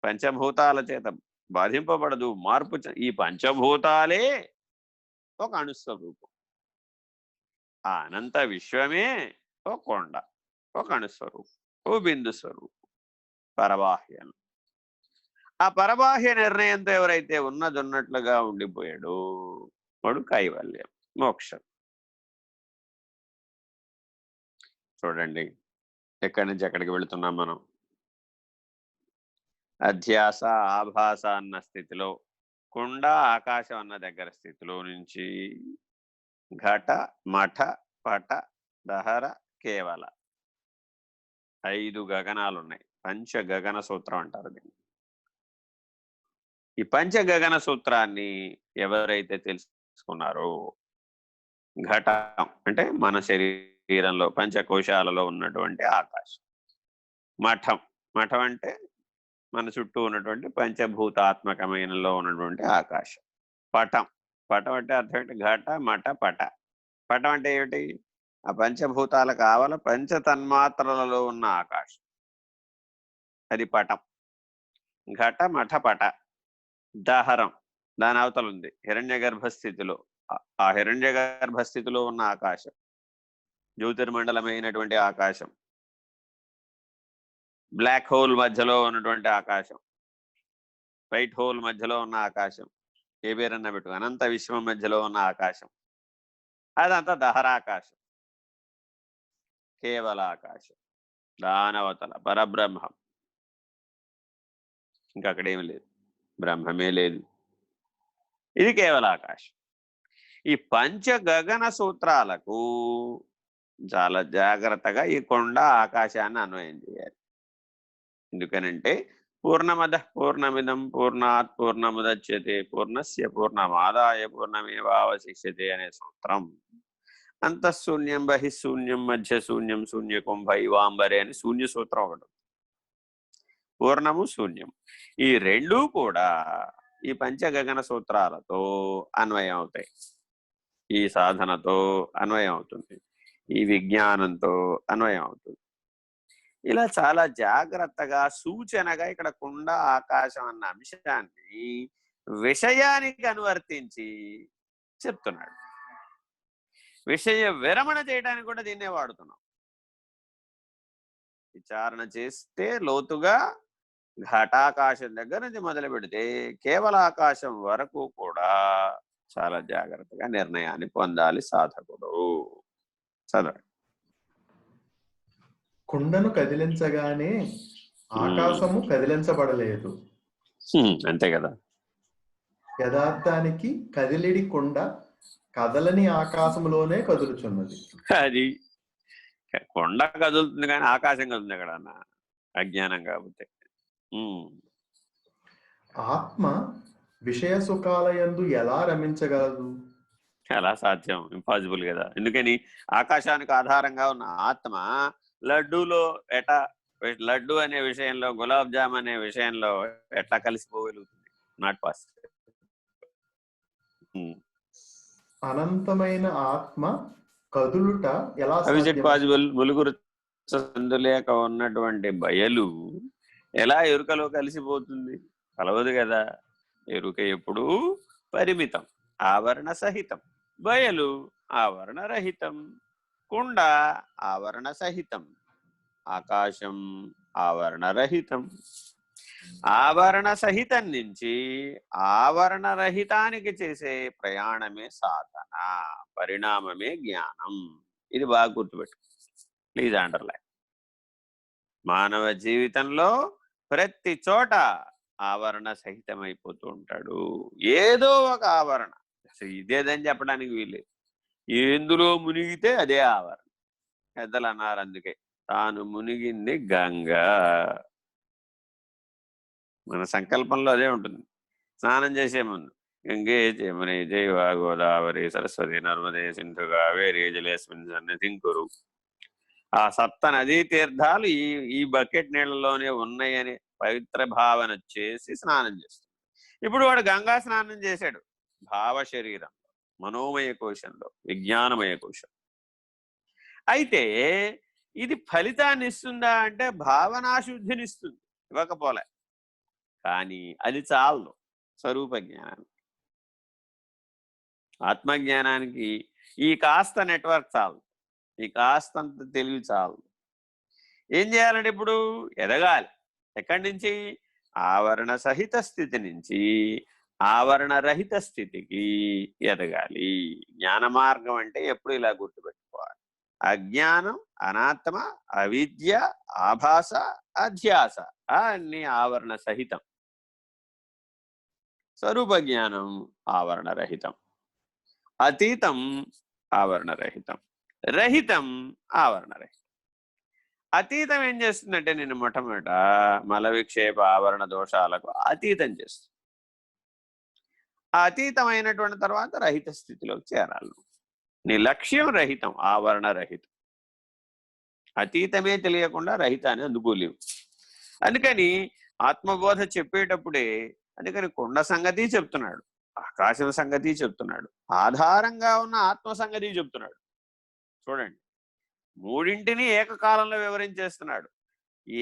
పంచభూతాల చేత బాధింపబడదు, మార్పు. ఈ పంచభూతాలే ఒక అణుస్వరూపం. ఆ అనంత విశ్వమే ఓ కొండ, ఒక అణుస్వరూపం, ఓ బిందు స్వరూపం, పరబాహ్యం. ఆ పరబాహ్య నిర్ణయంతో ఎవరైతే ఉన్నట్లుగా ఉండిపోయాడో వాడు కైవల్యం, మోక్షం. చూడండి, ఎక్కడి నుంచి ఎక్కడికి వెళుతున్నాం మనం. అధ్యాస ఆభాస అన్న స్థితిలో, కుండ ఆకాశం అన్న దగ్గర స్థితిలో నుంచి ఘట మఠ పట దహర కేవల 5 గగనాలు ఉన్నాయి. పంచ గగన సూత్రం అంటారు దీన్ని. ఈ పంచ గగన సూత్రాన్ని ఎవరైతే తెలుసుకున్నారో, ఘటం అంటే మన శరీరంలో పంచకోశాలలో ఉన్నటువంటి ఆకాశం. మఠం, మఠం అంటే మన చుట్టూ ఉన్నటువంటి పంచభూతాత్మకమైనలో ఉన్నటువంటి ఆకాశం. పటం, పటం అంటే అర్థం ఏంటి? ఘట మఠ పట. పటం అంటే ఏమిటి? ఆ పంచభూతాల కావాల పంచతన్మాత్రలలో ఉన్న ఆకాశం, అది పటం. ఘట మఠ పట. దహరం, దాని అవతల ఉంది హిరణ్య గర్భస్థితిలో. ఆ హిరణ్య గర్భస్థితిలో ఉన్న ఆకాశం, జ్యోతిర్మండలమైనటువంటి ఆకాశం, బ్లాక్ హోల్ మధ్యలో ఉన్నటువంటి ఆకాశం, వైట్ హోల్ మధ్యలో ఉన్న ఆకాశం, ఏ పేరన్నా పెట్టు, అనంత విశ్వం మధ్యలో ఉన్న ఆకాశం, అదంతా దహరాకాశం. కేవల ఆకాశం, దానవతల పరబ్రహ్మం. ఇంకా అక్కడేమి లేదు, బ్రహ్మమే లేదు. ఇది కేవల ఆకాశం. ఈ పంచ గగన సూత్రాలకు చాలా జాగ్రత్తగా ఈ కొండ ఆకాశాన్ని అన్వయం చేయాలి. ఎందుకనంటే పూర్ణమద పూర్ణమిదం పూర్ణాత్ పూర్ణముదచ్యతే పూర్ణస్య పూర్ణమాదాయ పూర్ణమేవావశిష్యతే అనే సూత్రం, అంతఃశూన్యం బహిశూన్యం మధ్య శూన్యం శూన్యకం భైవాంబరే అని శూన్య సూత్రం ఒకటి. పూర్ణము శూన్యం, ఈ రెండూ కూడా ఈ పంచగగన సూత్రాలతో అన్వయం అవుతాయి, ఈ సాధనతో అన్వయం అవుతుంది, ఈ విజ్ఞానంతో అన్వయం అవుతుంది. ఇలా చాలా జాగ్రత్తగా సూచనగా ఇక్కడ కుండ ఆకాశం అన్న అంశాన్ని విషయానికి అనువర్తించి చెప్తున్నాడు. విషయ విరమణ చేయడానికి కూడా దీన్నే వాడుతున్నాం. విచారణ చేస్తే లోతుగా ఘటాకాశం దగ్గర నుంచి మొదలు పెడితే కేవల ఆకాశం వరకు కూడా చాలా జాగ్రత్తగా నిర్ణయాన్ని పొందాలి సాధకుడు. చదవండి. కుండను కదిలించగానే ఆకాశము కదిలించబడలేదు. అంతే కదా. యథార్థానికి కదిలిడి కుండ కదలని ఆకాశంలోనే కదులుచున్నది. అది కొండ కదులుతుంది కానీ ఆకాశం కదులుతుంది అక్కడ అన్న అజ్ఞానం కాబట్టి. ఆత్మ విషయ సుఖాలయందు ఎలా రమించగలదు? ఎలా సాధ్యం? ఇంపాసిబుల్ కదా. ఎందుకని ఆకాశానికి ఆధారంగా ఉన్న ఆత్మ లడ్డూలో లడ్డు అనే విషయంలో, గులాబ్ జామ్ అనే విషయంలో ఎట్లా కలిసిపోగలుగుతుంది? Not possible. అనంతమైన ఆత్మ కదులుట ఎలా పాసిబుల్? ములుగురు సందులేక ఉన్నటువంటి బయలు ఎలా ఎరుకలో కలిసిపోతుంది? కలవదు కదా. ఎరుక ఎప్పుడు పరిమితం, ఆవరణ సహితం. బయలు ఆవరణ రహితం. కుండ ఆవరణ సహితం. ఆకాశం ఆవరణ రహితం. ఆవరణ సహితం నుంచి ఆవరణ రహితానికి చేసే ప్రయాణమే సాధన, పరిణామమే జ్ఞానం. ఇది బాగా గుర్తుపెట్టు, ప్లీజ్ అండర్లైన్. మానవ జీవితంలో ప్రతి చోట ఆవరణ సహితమైపోతూ ఉంటాడు. ఏదో ఒక ఆవరణ, అసలు ఇదేదని చెప్పడానికి వీలేదు. ఎందులో మునిగితే అదే ఆవరణ. పెద్దలు అన్నారు అందుకే, తాను మునిగింది గంగ. మన సంకల్పంలో అదే ఉంటుంది. స్నానం చేసే ముందు గంగే జమునే జైవ గోదావరి సరస్వతి నర్మదే సింధు కావేరీ జలేస్మిన్ సన్నిధిం కురు. ఆ సప్త నదీ తీర్థాలు ఈ బకెట్ నీళ్ళలోనే ఉన్నాయని పవిత్ర భావన చేసి స్నానం చేస్తాడు. ఇప్పుడు వాడు గంగా స్నానం చేశాడు భావ శరీరంలో, మనోమయ కోశంలో, విజ్ఞానమయ కోశం. అయితే ఇది ఫలితాన్ని ఇస్తుందా అంటే భావనాశుద్ధినిస్తుంది, ఇవ్వకపోలే. కానీ అది చాలదు స్వరూప జ్ఞానానికి. ఆత్మజ్ఞానానికి ఈ కాస్త నెట్వర్క్ చాలు, ఈ కాస్తంత తెలివి చాలు. ఏం చేయాలంటే ఇప్పుడు ఎదగాలి. ఎక్కడి నుంచి? ఆవరణ సహిత స్థితి నుంచి ఆవరణ రహిత స్థితికి ఎదగాలి. జ్ఞాన మార్గం అంటే ఎప్పుడు ఇలా గుర్తుపెట్టుకోవాలి. అజ్ఞానం, అనాత్మ, అవిద్య, ఆభాస, అధ్యాస అన్ని ఆవరణ సహితం. స్వరూప జ్ఞానం ఆవరణ రహితం. అతీతం ఆవరణ రహితం. రహితం ఆవరణ రహితం. అతీతం ఏం చేస్తుందంటే నేను మొట్టమొదట మల విక్షేప ఆవరణ దోషాలకు అతీతం చేస్తుంది. ఆ అతీతమైనటువంటి తర్వాత రహిత స్థితిలోకి చేరాలి. నీ లక్ష్యం రహితం, ఆవరణ రహితం. అతీతమే తెలియకుండా రహితాన్ని అందుకోలేవు. అందుకని ఆత్మబోధ చెప్పేటప్పుడే అందుకని కొండ సంగతి చెప్తున్నాడు, ఆకాశం సంగతి చెప్తున్నాడు, ఆధారంగా ఉన్న ఆత్మ సంగతి చెప్తున్నాడు. చూడండి, మూడింటిని ఏకకాలంలో వివరించేస్తున్నాడు.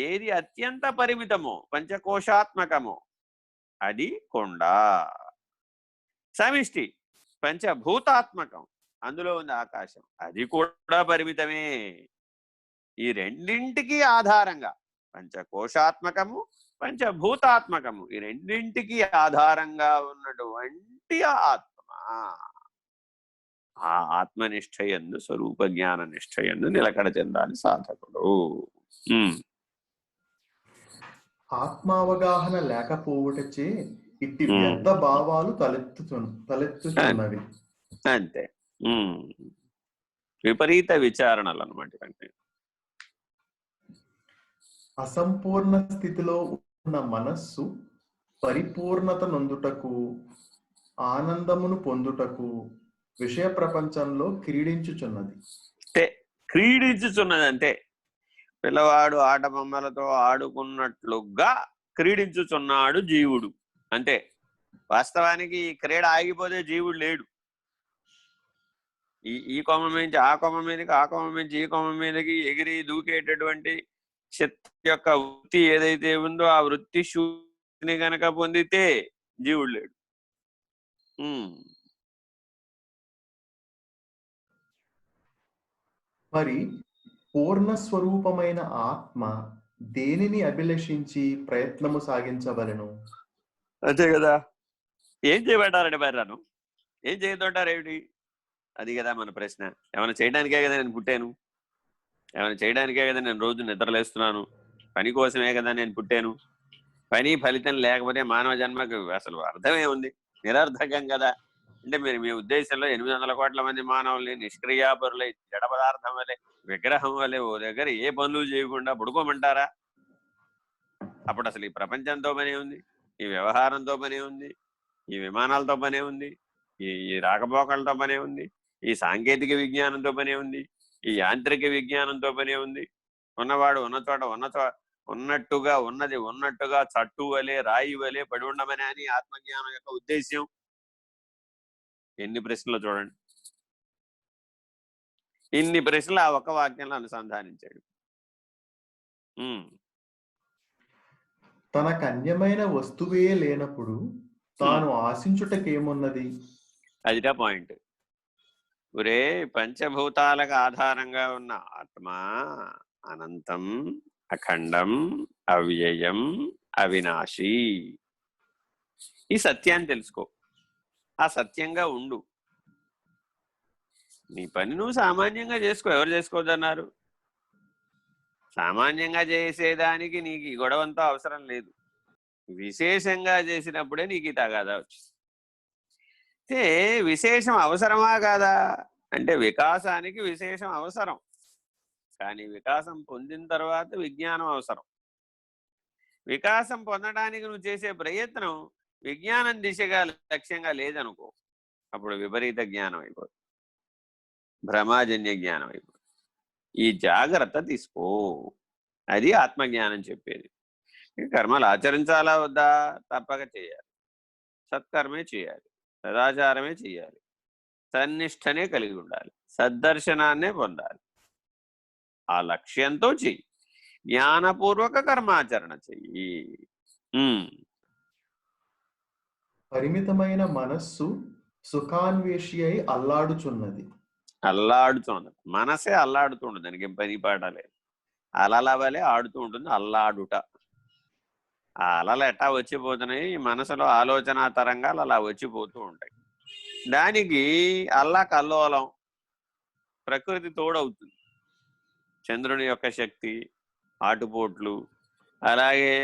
ఏది అత్యంత పరిమితమో, పంచకోశాత్మకమో అది కొండ. సమిష్టి పంచభూతాత్మకం, అందులో ఉంది ఆకాశం, అది కూడా పరిమితమే. ఈ రెండింటికి ఆధారంగా పంచకోశాత్మకము, పంచభూతాత్మకము, ఈ రెండింటికి ఆధారంగా ఉన్నటువంటి ఆత్మ, ఆ ఆత్మనిష్టయందు, స్వరూప జ్ఞాన నిష్టయందు నిలకడ చెందాలి సాధకుడు. ఆత్మావగాహన లేకపోవటచే ఇట్టి వ్యర్థ భావాలు తలెత్తుతున్నవి. అంతే, విపరీత విచారణలు అన్నమాట. అంటే అసంపూర్ణ స్థితిలో ఉన్న మనస్సు పరిపూర్ణత నొందుటకు, ఆనందమును పొందుటకు విషయ ప్రపంచంలో క్రీడించుచున్నది. అంటే పిల్లవాడు ఆట బొమ్మలతో ఆడుకున్నట్లుగా క్రీడించుచున్నాడు జీవుడు. అంతే, వాస్తవానికి ఈ క్రీడ ఆగిపోతే జీవుడు లేడు. ఈ కొమ్మ నుంచి ఆ కొమ్మ మీదకి, ఆ కొమ్మ నుంచి ఈ కొమ్మ మీదకి ఎగిరి దూకేటటువంటి చిత్త యొక్క వృత్తి ఏదైతే ఉందో ఆ వృత్తి శూన్యని గనక పొందితే జీవుడు లేడు. మరి పూర్ణ స్వరూపమైన ఆత్మ దేనిని అభిలషించి ప్రయత్నము సాగించవలను? అంతే కదా. ఏం చేయబడ్డారండి మరి నన్ను? ఏం చేయొద్దంటారేమిటి? అది కదా మన ప్రశ్న. ఏమైనా చేయడానికే కదా నేను పుట్టాను, ఏమైనా చేయడానికే కదా నేను రోజు నిద్రలేస్తున్నాను, పని కోసమే కదా నేను పుట్టాను. పని ఫలితం లేకపోతే మానవ జన్మకు అసలు అర్థమే ఉంది, నిరర్థకం కదా. అంటే మీరు మీ ఉద్దేశంలో 800 కోట్ల మంది మానవుల్ని నిష్క్రియాపరులై జడ పదార్థం వలె, విగ్రహం వలె ఓ దగ్గర ఏ పనులు చేయకుండా పడుకోమంటారా? అప్పుడు అసలు ఈ ప్రపంచంతో పనే ఉంది, ఈ వ్యవహారంతో పనే ఉంది, ఈ విమానాలతో పనే ఉంది, ఈ రాకపోకలతో పనే ఉంది, ఈ సాంకేతిక విజ్ఞానంతో పనే ఉంది, ఈ యాంత్రిక విజ్ఞానంతో పనే ఉంది. ఉన్నవాడు ఉన్న చోట ఉన్నట్టుగా ఉన్నది ఉన్నట్టుగా చట్టు వలె రాయి వలె పడి ఉండమని అని ఆత్మజ్ఞానం యొక్క ఉద్దేశ్యం. ఎన్ని ప్రశ్నలు చూడండి, ఇన్ని ప్రశ్నలు ఆ ఒక్క వాక్యంలో అనుసంధానించాడు. తనకు అన్యమైన వస్తువే లేనప్పుడు తాను ఆశించుటకేమున్నది? అదిటా పాయింట్. ఒరే, పంచభూతాలకు ఆధారంగా ఉన్న ఆత్మ అనంతం, అఖండం, అవ్యయం, అవినాశి. ఈ సత్యాన్ని తెలుసుకో, ఆ సత్యంగా ఉండు. నీ పని నువ్వు సామాన్యంగా చేసుకో. ఎవరు చేసుకోవద్దన్నారు? సామాన్యంగా చేసేదానికి నీకు ఈ గొడవంతా అవసరం లేదు. విశేషంగా చేసినప్పుడే నీకు ఈ తగాదా వచ్చింది. అయితే విశేషం అవసరమా కాదా అంటే, వికాసానికి విశేషం అవసరం, కానీ వికాసం పొందిన తర్వాత విజ్ఞానం అవసరం. వికాసం పొందడానికి నువ్వు చేసే ప్రయత్నం విజ్ఞానం దిశగా లక్ష్యంగా లేదనుకో, అప్పుడు విపరీత జ్ఞానం అయిపోతుంది, భ్రమాజన్య జ్ఞానం అయిపోతుంది. ఈ జాగ్రత్త తీసుకో, అది ఆత్మజ్ఞానం చెప్పేది. కర్మలు ఆచరించాలా వద్దా? తప్పక చేయాలి. సత్కర్మే చేయాలి, సదాచారమే చేయాలి, సన్నిష్టనే కలిగి ఉండాలి, సద్దర్శనాన్నే పొందాలి. ఆ లక్ష్యంతో చెయ్యి, జ్ఞానపూర్వక కర్మాచరణ చెయ్యి. పరిమితమైన మనస్సు సుఖాన్వేషి అయి అల్లాడుచున్నది. మనసే అల్లాడుతుంటుంది, దానికి ఏం పని పాడలేదు. అలల వలె ఆడుతూ ఉంటుంది, అల్లాడుట. ఆ అలలు ఎట్టా వచ్చిపోతున్నాయి, మనసులో ఆలోచన తరంగాలు అలా వచ్చిపోతూ ఉంటాయి. దానికి అల్లాకల్లోలం ప్రకృతి తోడవుతుంది. చంద్రుని యొక్క శక్తి, ఆటుపోట్లు, అలాగే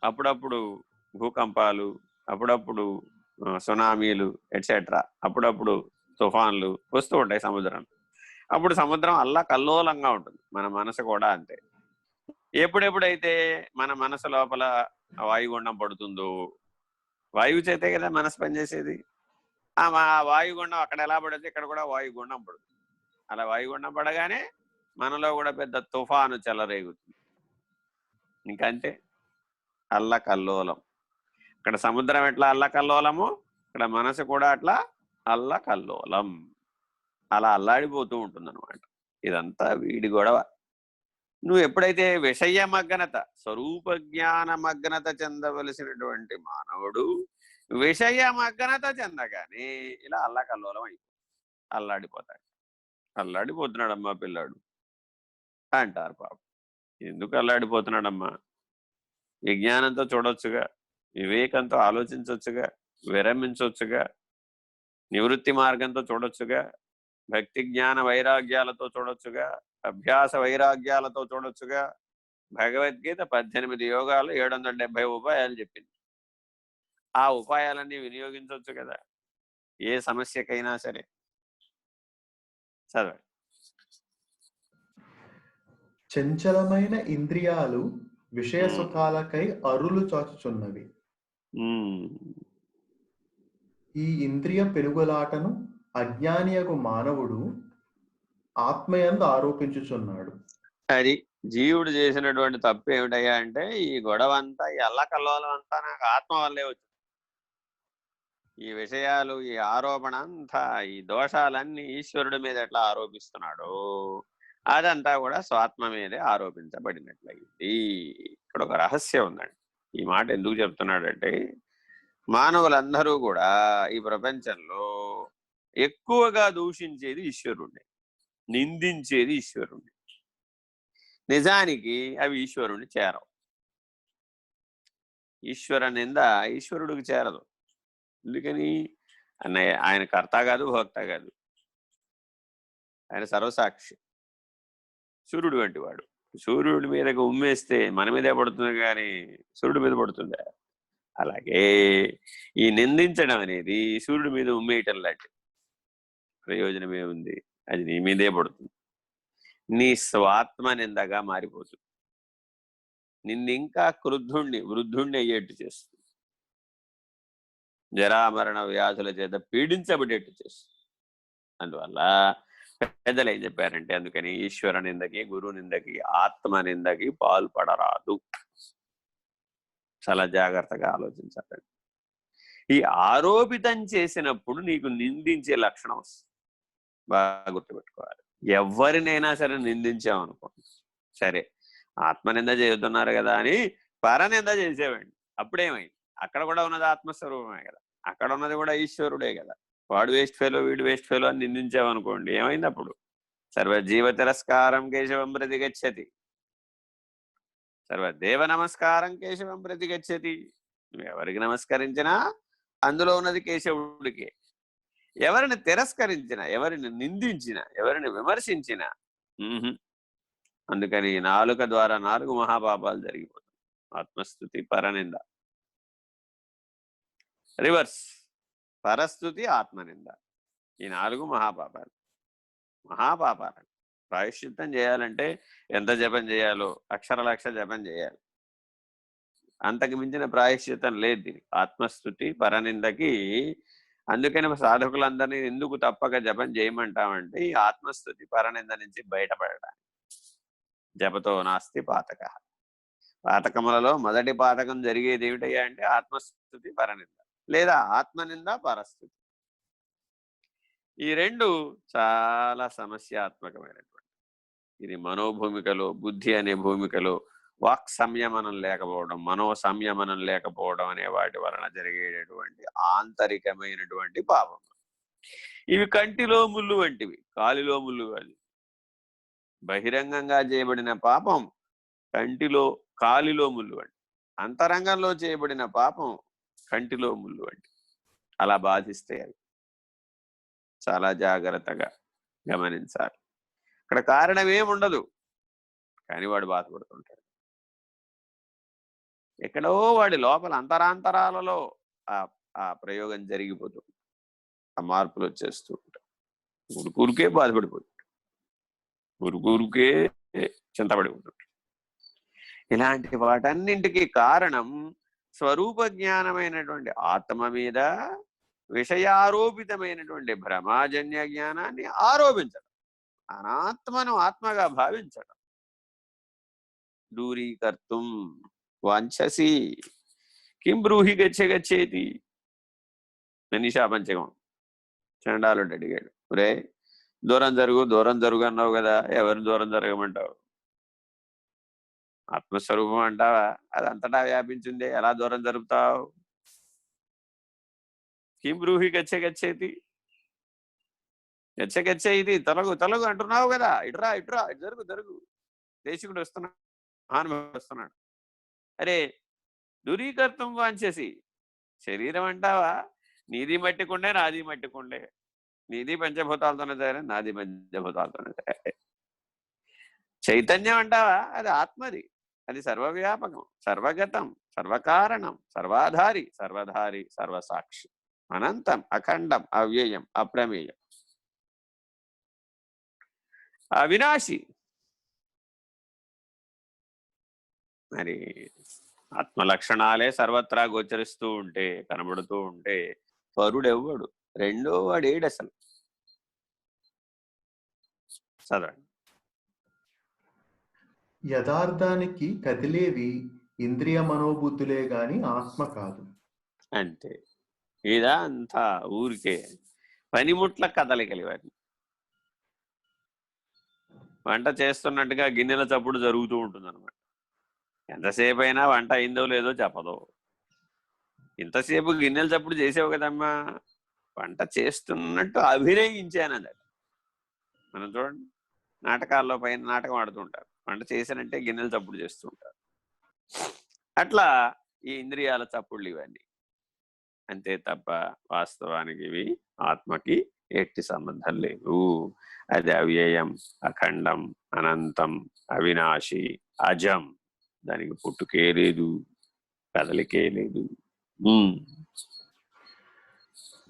అప్పుడప్పుడు భూకంపాలు, అప్పుడప్పుడు సునామీలు ఎట్సెట్రా, అప్పుడప్పుడు తుఫాన్లు వస్తూ ఉంటాయి సముద్రం. అప్పుడు సముద్రం అల్లకల్లోలంగా ఉంటుంది, మన మనసు కూడా అంతే. ఎప్పుడెప్పుడైతే మన మనసు లోపల వాయుగుండం పడుతుందో, వాయువు చేతే కదా మనసు పనిచేసేది, ఆ వాయుగుండం అక్కడ ఎలా పడితే ఇక్కడ కూడా వాయుగుండం పడుతుంది. అలా వాయుగుండం పడగానే మనలో కూడా పెద్ద తుఫాను చెలరేగుతుంది. ఇంకంతే, అల్లకల్లోలం. ఇక్కడ సముద్రం ఎట్లా అల్లకల్లోలము, ఇక్కడ మనసు కూడా అట్లా అల్లకల్లోలం, అలా అల్లాడిపోతూ ఉంటుంది అనమాట. ఇదంతా వీడి గొడవ. నువ్వు ఎప్పుడైతే విషయమగ్నత, స్వరూప జ్ఞానమగ్నత చెందవలసినటువంటి మానవుడు విషయమగ్నత చెందగానే ఇలా అల్లకల్లోలం అయిపోతాడు. అల్లాడిపోతున్నాడమ్మా పిల్లాడు అంటారు. పాపం, ఎందుకు అల్లాడిపోతున్నాడమ్మా? విజ్ఞానంతో చూడొచ్చుగా, వివేకంతో ఆలోచించవచ్చుగా, విరమించవచ్చుగా, నివృత్తి మార్గంతో చూడొచ్చుగా, భక్తి జ్ఞాన వైరాగ్యాలతో చూడొచ్చుగా, అభ్యాస వైరాగ్యాలతో చూడొచ్చుగా. భగవద్గీత 18 యోగాలు 770 ఉపాయాలు చెప్పింది. ఆ ఉపాయాలన్నీ వినియోగించవచ్చు కదా ఏ సమస్యకైనా సరే. చదవండి. చంచలమైన ఇంద్రియాలు విషయ సుఖాలకై అరులు చాచుచున్నవి. ఈ ఇంద్రియ పెనుగులాటను అజ్ఞానియకు మానవుడు ఆత్మయందు ఆరోపించుచున్నాడు. అది జీవుడు చేసినటువంటి తప్పు ఏమిటయ్యా అంటే ఈ గొడవ అంతా, ఈ అల్లకల్లోలం అంతా నాకు ఆత్మ వల్లే వచ్చింది. ఈ విషయాలు, ఈ ఆరోపణ అంతా, ఈ దోషాలన్నీ ఈశ్వరుడి మీద ఎట్లా ఆరోపిస్తున్నాడో అదంతా కూడా స్వాత్మ మీదే ఆరోపించబడినట్లయింది. ఇక్కడ ఒక రహస్యం ఉందండి. ఈ మాట ఎందుకు చెప్తున్నాడంటే, మానవులందరూ కూడా ఈ ప్రపంచంలో ఎక్కువగా దూషించేది ఈశ్వరుణ్ణి, నిందించేది ఈశ్వరుణ్ణి. నిజానికి అవి ఈశ్వరుణ్ణి చేరవు. ఈశ్వర నింద ఈశ్వరుడికి చేరదు. ఎందుకని? అన్నయ్య ఆయన కర్త కాదు, భోక్త కాదు, ఆయన సర్వసాక్షి, సూర్యుడు వంటి వాడు. సూర్యుడి మీదకి ఉమ్మేస్తే మన మీదే పడుతుంది కానీ సూర్యుడి మీద పడుతుందా? అలాగే ఈ నిందించడం అనేది సూర్యుడి మీద ఉమ్మేయటం లాంటి ప్రయోజనం ఏముంది? అది నీ మీదే పడుతుంది, నీ స్వాత్మ నిందగా మారిపోతుంది, నిన్నింకా వృద్ధుణ్ణి అయ్యేట్టు చేస్తుంది, జరామరణ వ్యాధుల చేత పీడించబడేట్టు చేస్తుంది. అందువల్ల పెద్దలు ఏం చెప్పారంటే, అందుకని ఈశ్వర నిందకి, గురు నిందకి, ఆత్మ నిందకి పాల్పడరాదు. చాలా జాగ్రత్తగా ఆలోచించాలండి. ఈ ఆరోపితం చేసినప్పుడు నీకు నిందించే లక్షణం వస్తుంది. బాగా గుర్తుపెట్టుకోవాలి. ఎవరినైనా సరే నిందించామనుకోండి, సరే ఆత్మనింద చేస్తున్నారు కదా అని పరనింద చేసేవాడిని, అప్పుడేమైంది? అక్కడ కూడా ఉన్నది ఆత్మస్వరూపమే కదా, అక్కడ ఉన్నది కూడా ఈశ్వరుడే కదా. వాడు వేస్ట్ ఫెలో, వీడు వేస్ట్ ఫెలో అని నిందించామనుకోండి, ఏమైంది అప్పుడు? సర్వజీవ తిరస్కారం కేశవం ప్రతి గచ్చతి, సర్వదేవ నమస్కారం కేశవం ప్రతి గచ్చతి. నువ్వు ఎవరికి నమస్కరించినా అందులో ఉన్నది కేశవుడికే. ఎవరిని తిరస్కరించినా, ఎవరిని నిందించినా, ఎవరిని విమర్శించినా అందుకని నాలుక ద్వారా 4 మహాపాపాలు జరిగిపోతాయి. ఆత్మస్థుతి, పరనింద, రివర్స్ పరస్థుతి, ఆత్మనింద. ఈ 4 మహాపాపాలు. ప్రాయశ్చిత్తం చేయాలంటే ఎంత జపం చేయాలో అక్షరలక్ష జపం చేయాలి. అంతకు మించిన ప్రాయశ్చిత్తం లేదు దీనికి, ఆత్మస్థుతి పరనిందకి. అందుకని సాధకులందరినీ ఎందుకు తప్పక జపం చేయమంటామంటే ఈ ఆత్మస్థుతి పరనింద నుంచి బయటపడడానికి. జపతో నాస్తి పాతక. పాతకములలో మొదటి పాతకం జరిగేది ఏమిటయ్యా అంటే ఆత్మస్థుతి పరనింద, లేదా ఆత్మనింద పరస్థుతి. ఈ 2 చాలా సమస్యాత్మకమైనటువంటి. ఇది మనోభూమికలో, బుద్ధి అనే భూమికలో వాక్ సంయమనం లేకపోవడం, మనో సంయమనం లేకపోవడం అనే వాటి వలన జరిగేటటువంటి ఆంతరికమైనటువంటి పాపం. ఇవి కంటిలో ముళ్ళు వంటివి, కాలిలో ముళ్ళు వంటివి. బహిరంగంగా చేయబడిన పాపం కంటిలో, కాలిలో ముళ్ళు వంటి. అంతరంగంలో చేయబడిన పాపం కంటిలో ముళ్ళు వంటి. అలా బాధిస్తే అవి చాలా జాగ్రత్తగా గమనించాలి. ఇక్కడ కారణం ఏముండదు, కానీ వాడు బాధపడుతుంటాడు. ఎక్కడో వాడి లోపల అంతరాంతరాలలో ఆ ప్రయోగం జరిగిపోతుంది, ఆ మార్పులు వచ్చేస్తూ ఉంటాయి. ఊరుకే బాధపడిపోతుంటాడు, ఊరుకే చింతపడి ఉంటుంటాడు. ఇలాంటి వాటన్నింటికి కారణం స్వరూప జ్ఞానమైనటువంటి ఆత్మ మీద విషయారోపితమైనటువంటి భ్రమాజన్య జ్ఞానాన్ని ఆరోపించడం, అనాత్మను ఆత్మగా భావించడం. దూరీకర్తుం వాంఛసి కిం బ్రూహి గచ్చేతి. మనీషా పంచకం చండాలుడు అడిగాడు, రే దూరం జరుగు అన్నావు కదా, ఎవరిని దూరం జరగమంటావు? ఆత్మస్వరూపం అంటావా, అది అంతటా వ్యాపించిందే, ఎలా దూరం జరుపుతావు? కిం బ్రూహి గచ్చేతి, ఇది తొలగు అంటున్నావు కదా, ఇటురా ఇటు జరుగు. దేశికుడు వస్తున్నాడు, మహానుభావుడు వస్తున్నాడు. అరే దూరీకర్తం వాంఛసి, శరీరం అంటావా, నీది మట్టికుండే నాది మట్టికుండే, నీది పంచభూతాలతోనే తయారే, నాది పంచభూతాలతోనే తయారే. చైతన్యం అంటావా, అది ఆత్మది, అది సర్వవ్యాపకం, సర్వగతం, సర్వకారణం, సర్వాధారి, సర్వసాక్షి, అనంతం, అఖండం, అవ్యయం, అప్రమేయం, అవినాశి. మరి ఆత్మలక్షణాలే సర్వత్రా గోచరిస్తూ ఉంటే, కనబడుతూ ఉంటే పరుడెవ్వడు, రెండో వాడు ఏడు అసలు? చదవండి. యథార్థానికి కదిలేవి ఇంద్రియ మనోబుద్ధులే గాని ఆత్మ కాదు. అంతే. ఇదా అంతా ఊరికే పనిముట్ల కదలికలు ఇవన్నీ. వంట చేస్తున్నట్టుగా గిన్నెల చప్పుడు జరుగుతూ ఉంటుంది అనమాట. ఎంతసేపు అయినా వంట అయిందో లేదో చెప్పదు. ఇంతసేపు గిన్నెల చప్పుడు చేసావు కదమ్మా, వంట చేస్తున్నట్టు అభినయించానది. మనం చూడండి, నాటకాల్లో పైన నాటకం ఆడుతూ ఉంటారు, వంట చేశానంటే గిన్నెలు చప్పుడు చేస్తూ ఉంటారు. అట్లా ఈ ఇంద్రియాల చప్పుళ్ళు ఇవన్నీ. అంతే తప్ప వాస్తవానికి ఇవి ఆత్మకి ఎట్టి సంబంధం లేదు. అది అవ్యయం, అఖండం, అనంతం, అవినాశి, అజం. దానికి పుట్టుకే లేదు, కదలికే లేదు.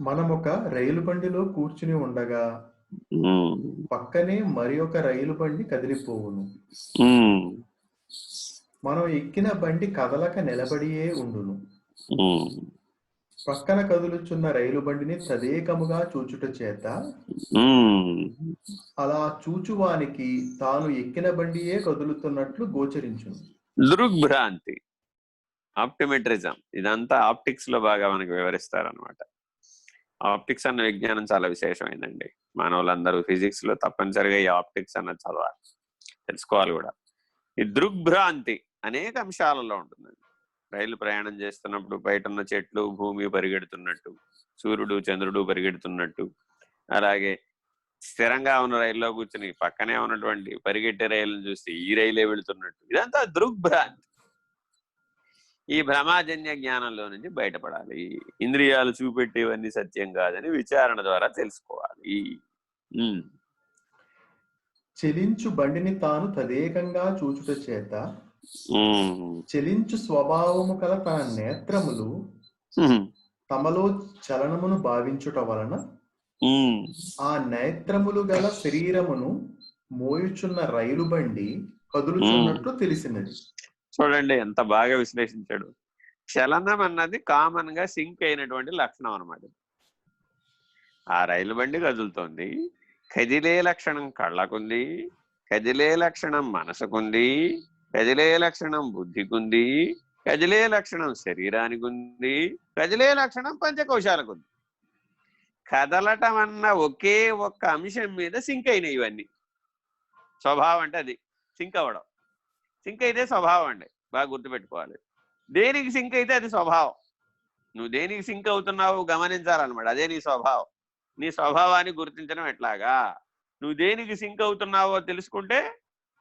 మనం ఒక రైలు బండిలో కూర్చుని ఉండగా పక్కనే మరి ఒక రైలు బండి కదిలిపోవును. మనం ఎక్కిన బండి కదలక నిలబడియే ఉండును. పక్కన కదులుచున్న రైలు బండిని తదేకముగా చూచుట చేత అలా చూచువానికి తాను ఎక్కిన బండియే కదులుతున్నట్లు గోచరించును. దృగ్భ్రాంతి, ఆప్టిమెట్రిజం, ఇదంతా ఆప్టిక్స్ లో బాగా మనకు వివరిస్తారనమాట. ఆప్టిక్స్ అన్న విజ్ఞానం చాలా విశేషమైందండి. మానవులందరూ ఫిజిక్స్ లో తప్పనిసరిగా ఈ ఆప్టిక్స్ అన్నది చదవాలి, తెలుసుకోవాలి కూడా. ఈ దృగ్భ్రాంతి అనేక అంశాలలో ఉంటుందండి. రైలు ప్రయాణం చేస్తున్నప్పుడు బయట ఉన్న చెట్లు, భూమి పరిగెడుతున్నట్టు, సూర్యుడు చంద్రుడు పరిగెడుతున్నట్టు, అలాగే స్థిరంగా ఉన్న రైల్లో కూర్చుని పక్కనే ఉన్నటువంటి పరిగెట్టే రైలును చూసి ఈ రైలే వెళుతున్నట్టు, ఇదంతా దృగ్భ్రాంతి. ఈ భ్రమాజన్య జ్ఞానంలో నుంచి బయటపడాలి. ఇంద్రియాలు చూపెట్టేవన్నీ సత్యం కాదని విచారణ ద్వారా తెలుసుకోవాలి. చెలించు బండిని తాను తదేకంగా చూచుట చేత చెలించు స్వభావము కల తన నేత్రములు తమలో చలనమును భావించుట వలన ఆ నేత్రములు గల శరీరమును మోయుచున్న రైలు బండి కదులుచున్నట్లు తెలిసినది. చూడండి ఎంత బాగా విశ్లేషించాడు. చలనం అన్నది కామన్ గా సింక్ అయినటువంటి లక్షణం అనమాట. ఆ రైలు బండి కదులుతోంది, కదిలే లక్షణం కళ్ళకుంది, కదిలే లక్షణం మనసుకుంది, కదిలే లక్షణం బుద్ధికుంది, కదిలే లక్షణం శరీరానికి ఉంది, కదిలే లక్షణం పంచకోశాలకు ఉంది. కదలటం అన్న ఒకే ఒక్క అంశం మీద సింక్ అయినాయి ఇవన్నీ. స్వభావం అంటే అది సింక్ అవ్వడం. సింక్ అయితే స్వభావం అండి, బాగా గుర్తుపెట్టుకోవాలి. దేనికి సింక్ అయితే అది స్వభావం. నువ్వు దేనికి సింక్ అవుతున్నావు గమనించాలన్నమాట. అదే నీ స్వభావం. నీ స్వభావాన్ని గుర్తించడం ఎట్లాగా? నువ్వు దేనికి సింక్ అవుతున్నావో తెలుసుకుంటే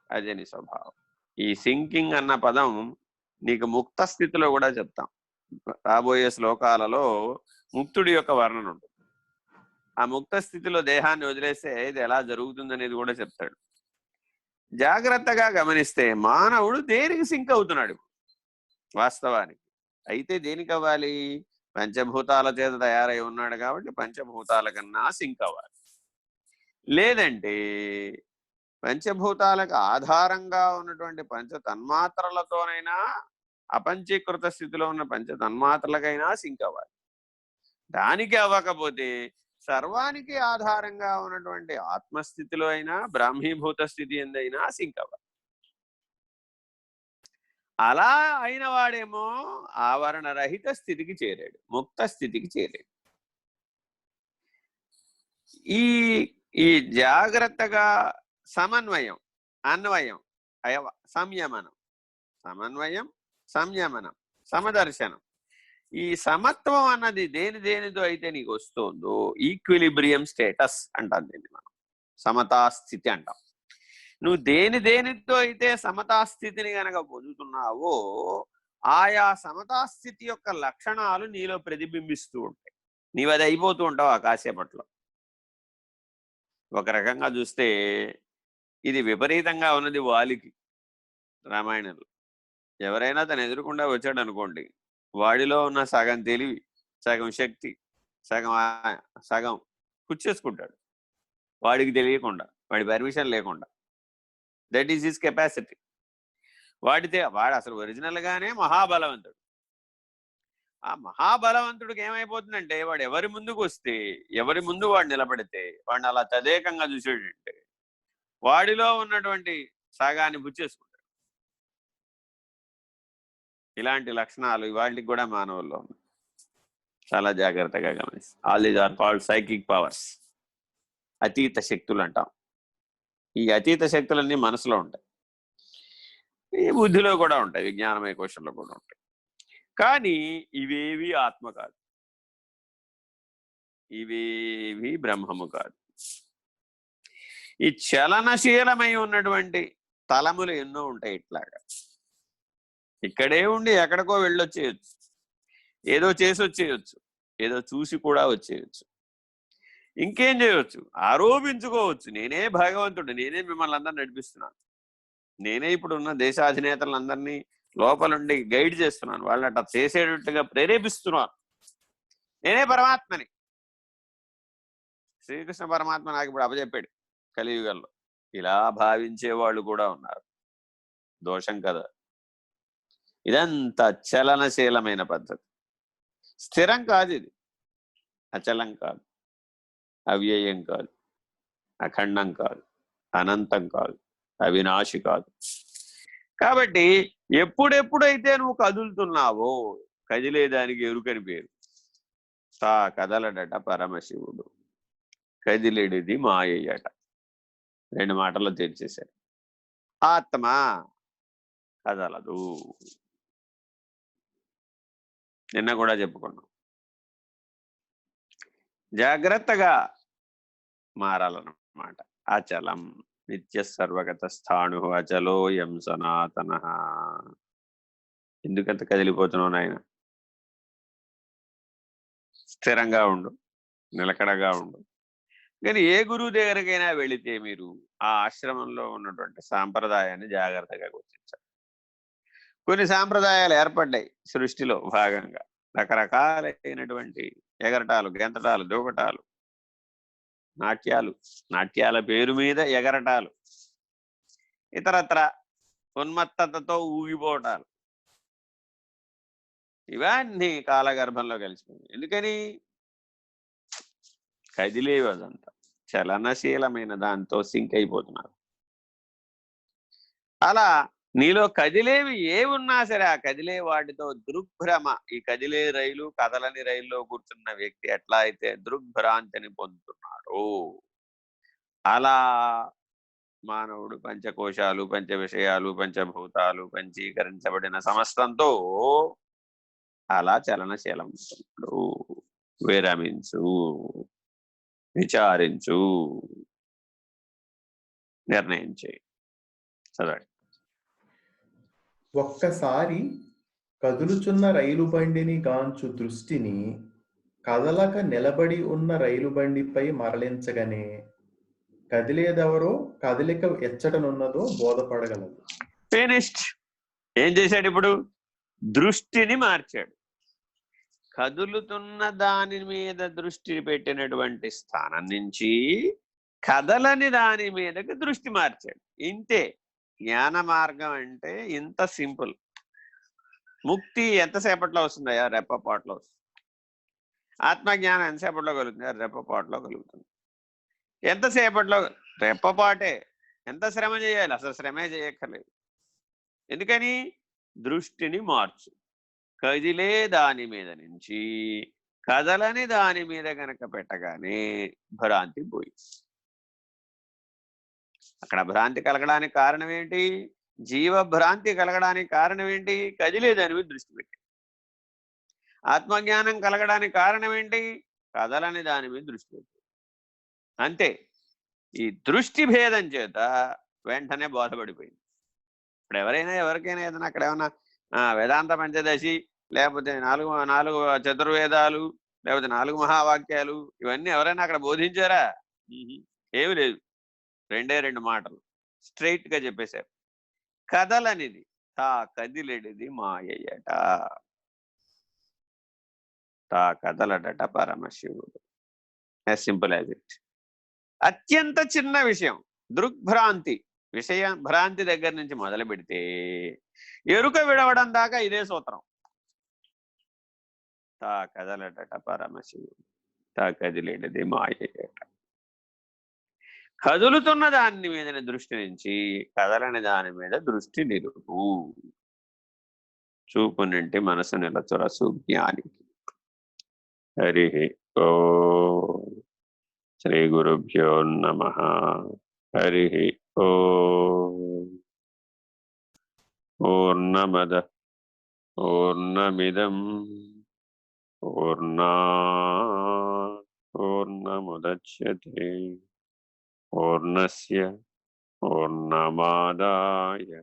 అదే నీ స్వభావం. ఈ సింకింగ్ అన్న పదం నీకు ముక్త స్థితిలో కూడా చెప్తాం. రాబోయే శ్లోకాలలో ముక్తుడి యొక్క వర్ణన ఉంటుంది. ఆ ముక్త స్థితిలో దేహాన్ని వదిలేస్తే ఇది ఎలా జరుగుతుందనేది కూడా చెప్తాడు. జాగ్రత్తగా గమనిస్తే మానవుడు దేనికి సింక్ అవుతున్నాడు వాస్తవానికి. అయితే దేనికి అవ్వాలి? పంచభూతాల చేత తయారై ఉన్నాడు కాబట్టి పంచభూతాల కన్నా సింక్ అవ్వాలి. లేదంటే పంచభూతాలకు ఆధారంగా ఉన్నటువంటి పంచ తన్మాత్రలతోనైనా, అపంచీకృత స్థితిలో ఉన్న పంచ తన్మాత్రలకైనా సింక్ అవ్వాలి. దానికి అవ్వకపోతే సర్వానికి ఆధారంగా ఉన్నటువంటి ఆత్మస్థితిలో అయినా, బ్రాహ్మీభూత స్థితి ఎందైనా సింక్ అవ్వాలి. అలా అయిన వాడేమో ఆవరణ రహిత స్థితికి చేరాడు, ముక్త స్థితికి చేరాడు. ఈ జాగ్రత్తగా సమన్వయం, అన్వయం, సంయమనం, సమన్వయం, సంయమనం, సమదర్శనం, ఈ సమత్వం అన్నది దేనితో అయితే నీకు వస్తుందో ఈక్విలిబ్రియం స్టేటస్ అంటాం దీన్ని మనం, సమతాస్థితి అంటాం. నువ్వు దేనితో అయితే సమతాస్థితిని గనక పొందుతున్నావో ఆయా సమతాస్థితి యొక్క లక్షణాలు నీలో ప్రతిబింబిస్తూ ఉంటాయి. నీవు అది అయిపోతూ ఉంటావు ఆ కాసేపట్లో. ఒక రకంగా చూస్తే ఇది విపరీతంగా ఉన్నది వాలికి రామాయణంలో. ఎవరైనా తను ఎదురుకుండా వచ్చాడు అనుకోండి, వాడిలో ఉన్న సగం తెలివి, సగం శక్తి, సగం కుచ్చేసుకుంటాడు వాడికి తెలియకుండా, వాడి పర్మిషన్ లేకుండా. That is his capacity. వాడు అసలు ఒరిజినల్ గానే మహాబలవంతుడు. ఆ మహాబలవంతుడికి ఏమైపోతుందంటే వాడు ఎవరి ముందుకు వస్తే, ఎవరి ముందు వాడు నిలబడితే వాడిని అలా తదేకంగా చూసేటంటే వాడిలో ఉన్నటువంటి సగాన్ని బుచ్చేసుకుంటాడు. ఇలాంటి లక్షణాలు ఇవాళకి కూడా మానవుల్లో ఉన్నాయి. చాలా జాగ్రత్తగా గమనిస్తాం. All these are called psychic powers. అతీత శక్తులు అంటాం. ఈ అతీత శక్తులన్నీ మనసులో ఉంటాయి, ఈ బుద్ధిలో కూడా ఉంటాయి, విజ్ఞానమయ కోశంలో కూడా ఉంటాయి. కానీ ఇవేవి ఆత్మ కాదు, ఇవేవి బ్రహ్మము కాదు. ఈ చలనశీలమై ఉన్నటువంటి తలములు ఎన్నో ఉంటాయి. ఇట్లాగా ఇక్కడే ఉండి ఎక్కడికో వెళ్ళొచ్చేయచ్చు, ఏదో చేసి వచ్చేయచ్చు, ఏదో చూసి కూడా వచ్చేయచ్చు, ఇంకేం చేయవచ్చు, ఆరోపించుకోవచ్చు. నేనే భగవంతుడు, నేనే మిమ్మల్ని అందరిని నడిపిస్తున్నాను, నేనే ఇప్పుడున్న దేశాధినేతలందరినీ లోపలుండి గైడ్ చేస్తున్నాను, వాళ్ళని అట్లా చేసేటట్టుగా ప్రేరేపిస్తున్నాను, నేనే పరమాత్మని. శ్రీకృష్ణ పరమాత్మ నాకు ఇప్పుడు అప్పచెప్పాడు కలియుగంలో. ఇలా భావించే వాళ్ళు కూడా ఉన్నారు. దోషం కదా. ఇదంతా చలనశీలమైన పద్ధతి. స్థిరం కాదు ఇది, అచలం కాదు, అవ్యయం కాదు, అఖండం కాదు, అనంతం కాదు, అవినాశి కాదు. కాబట్టి ఎప్పుడెప్పుడైతే నువ్వు కదులుతున్నావో కదిలేదానికి ఎరుకని పేరు. తా కదలడట పరమశివుడు, కదిలేడిది మాయట. 2 మాటల్లో తెరిచేశారు. ఆత్మ కదలదు. నిన్న కూడా చెప్పుకున్నాం. జాగ్రత్తగా మారాలన్నమాట. అచలం నిత్య సర్వగత స్థాణు అచలోయం సనాతన. ఎందుకంత కదిలిపోతున్నావు నాయన? స్థిరంగా ఉండు, నిలకడగా ఉండు. కానీ ఏ గురువు దగ్గరికైనా వెళితే మీరు ఆ ఆశ్రమంలో ఉన్నటువంటి సాంప్రదాయాన్ని జాగ్రత్తగా గుర్తించాలి. కొన్ని సాంప్రదాయాలు ఏర్పడ్డాయి సృష్టిలో భాగంగా. రకరకాలైనటువంటి ఎగరటాలు, గెంతటాలు, దూకటాలు, నాట్యాల పేరు మీద ఎగరటాలు, ఇతరత్ర ఉన్మత్తతతో ఊగిపోవటాలు, ఇవన్నీ కాలగర్భంలో కలిసిపోయింది. ఎందుకని? కదిలేవి అదంతా చలనశీలమైన దాంతో సింక్ అయిపోతున్నారు. అలా నీలో కదిలేవి ఏ ఉన్నా సరే ఆ కదిలే వాటితో దృగ్భ్రమ. ఈ కదిలే రైలు, కదలని రైల్లో కూర్చున్న వ్యక్తి ఎట్లా అయితే దృగ్భ్రాంతిని పొందుతున్నాడు, అలా మానవుడు పంచకోశాలు, పంచ విషయాలు, పంచభూతాలు పంచీకరించబడిన సమస్తంతో అలా చలనశీలం ఉంటున్నాడు. విరమించు, విచారించు, నిర్ణయం చేయి. చదవండి. ఒక్కసారి కదులుచున్న రైలు బండిని గాంచు దృష్టిని కదలక నిలబడి ఉన్న రైలు బండిపై మరలించగానే కదిలేదెవరో కదలిక ఎచ్చటనున్నదో బోధపడగలదు. ఫినిష్డ్. ఏం చేశాడు ఇప్పుడు? దృష్టిని మార్చాడు. కదులుతున్న దాని మీద దృష్టి పెట్టినటువంటి స్థానం నుంచి కదలని దాని మీదకి దృష్టి మార్చాడు. ఇంతే జ్ఞాన మార్గం అంటే. ఇంత సింపుల్. ముక్తి ఎంతసేపట్లో వస్తుందయా? రెప్పపాట్లో వస్తుంది. ఆత్మజ్ఞానం ఎంతసేపట్లో కలుగుతుంది? రెప్పపాట్లో కలుగుతుంది. ఎంతసేపట్లో? రెప్పపాటే. ఎంత శ్రమ చేయాలి? అసలు శ్రమే చేయక్కర్లేదు. ఎందుకని? దృష్టిని మార్చు. కదిలే దాని మీద నుంచి కదలని దాని మీద గనక పెట్టగానే భ్రాంతి పోయి. అక్కడ భ్రాంతి కలగడానికి కారణం ఏంటి? జీవభ్రాంతి కలగడానికి కారణం ఏంటి? కదిలే దాని మీద దృష్టి పెట్టి. ఆత్మజ్ఞానం కలగడానికి కారణం ఏంటి? కదలని దాని మీద దృష్టి పెట్టి. అంతే. ఈ దృష్టి భేదం చేత వెంటనే బోధపడిపోయింది. ఇప్పుడు ఎవరికైనా ఏదైనా అక్కడ ఏమన్నా వేదాంత పంచదశి, లేకపోతే నాలుగు చతుర్వేదాలు, లేకపోతే 4 మహావాక్యాలు, ఇవన్నీ ఎవరైనా అక్కడ బోధించారా? ఏమి లేదు. 2 మాటలు స్ట్రైట్ గా చెప్పేశారు. కదలనిది తా కదిలెడిది మాయట. తా కదలడట పరమశివుడు. As simple as it. అత్యంత చిన్న విషయం దృగ్భ్రాంతి, భ్రాంతి దగ్గర నుంచి మొదలు పెడితే ఎరుక విడవడం దాకా ఇదే సూత్రం. తా కదలడట పరమశివుడు, తా కదిలేడది మాయట. కదులుతున్న దాని మీద దృష్టి నుంచి కదలని దాని మీద దృష్టి నిలుపు. చూపు నింటి మనసు నిలచొరసు జ్ఞానికి. హరి ఓ శ్రీ గురుభ్యో నమః. హరి ఓ. పూర్ణమద పూర్ణమిదం పూర్ణాత్ పూర్ణముదచ్యతే పూర్ణస్య పూర్ణమాదాయ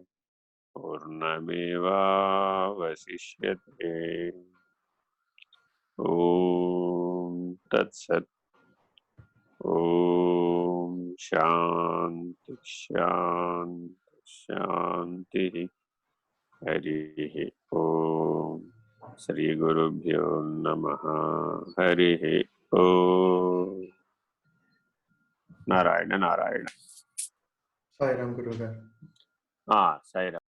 పూర్ణమేవావశిష్యతే. ఓం తత్సత్. ఓం శాంతి శాంతి శాంతి. హరి ఓం. శ్రీ గురుభ్యో నమః. హరి ఓం. నారాయణ నారాయణ. సాయిరామ్ గురువు గారు. సాయిరామ్.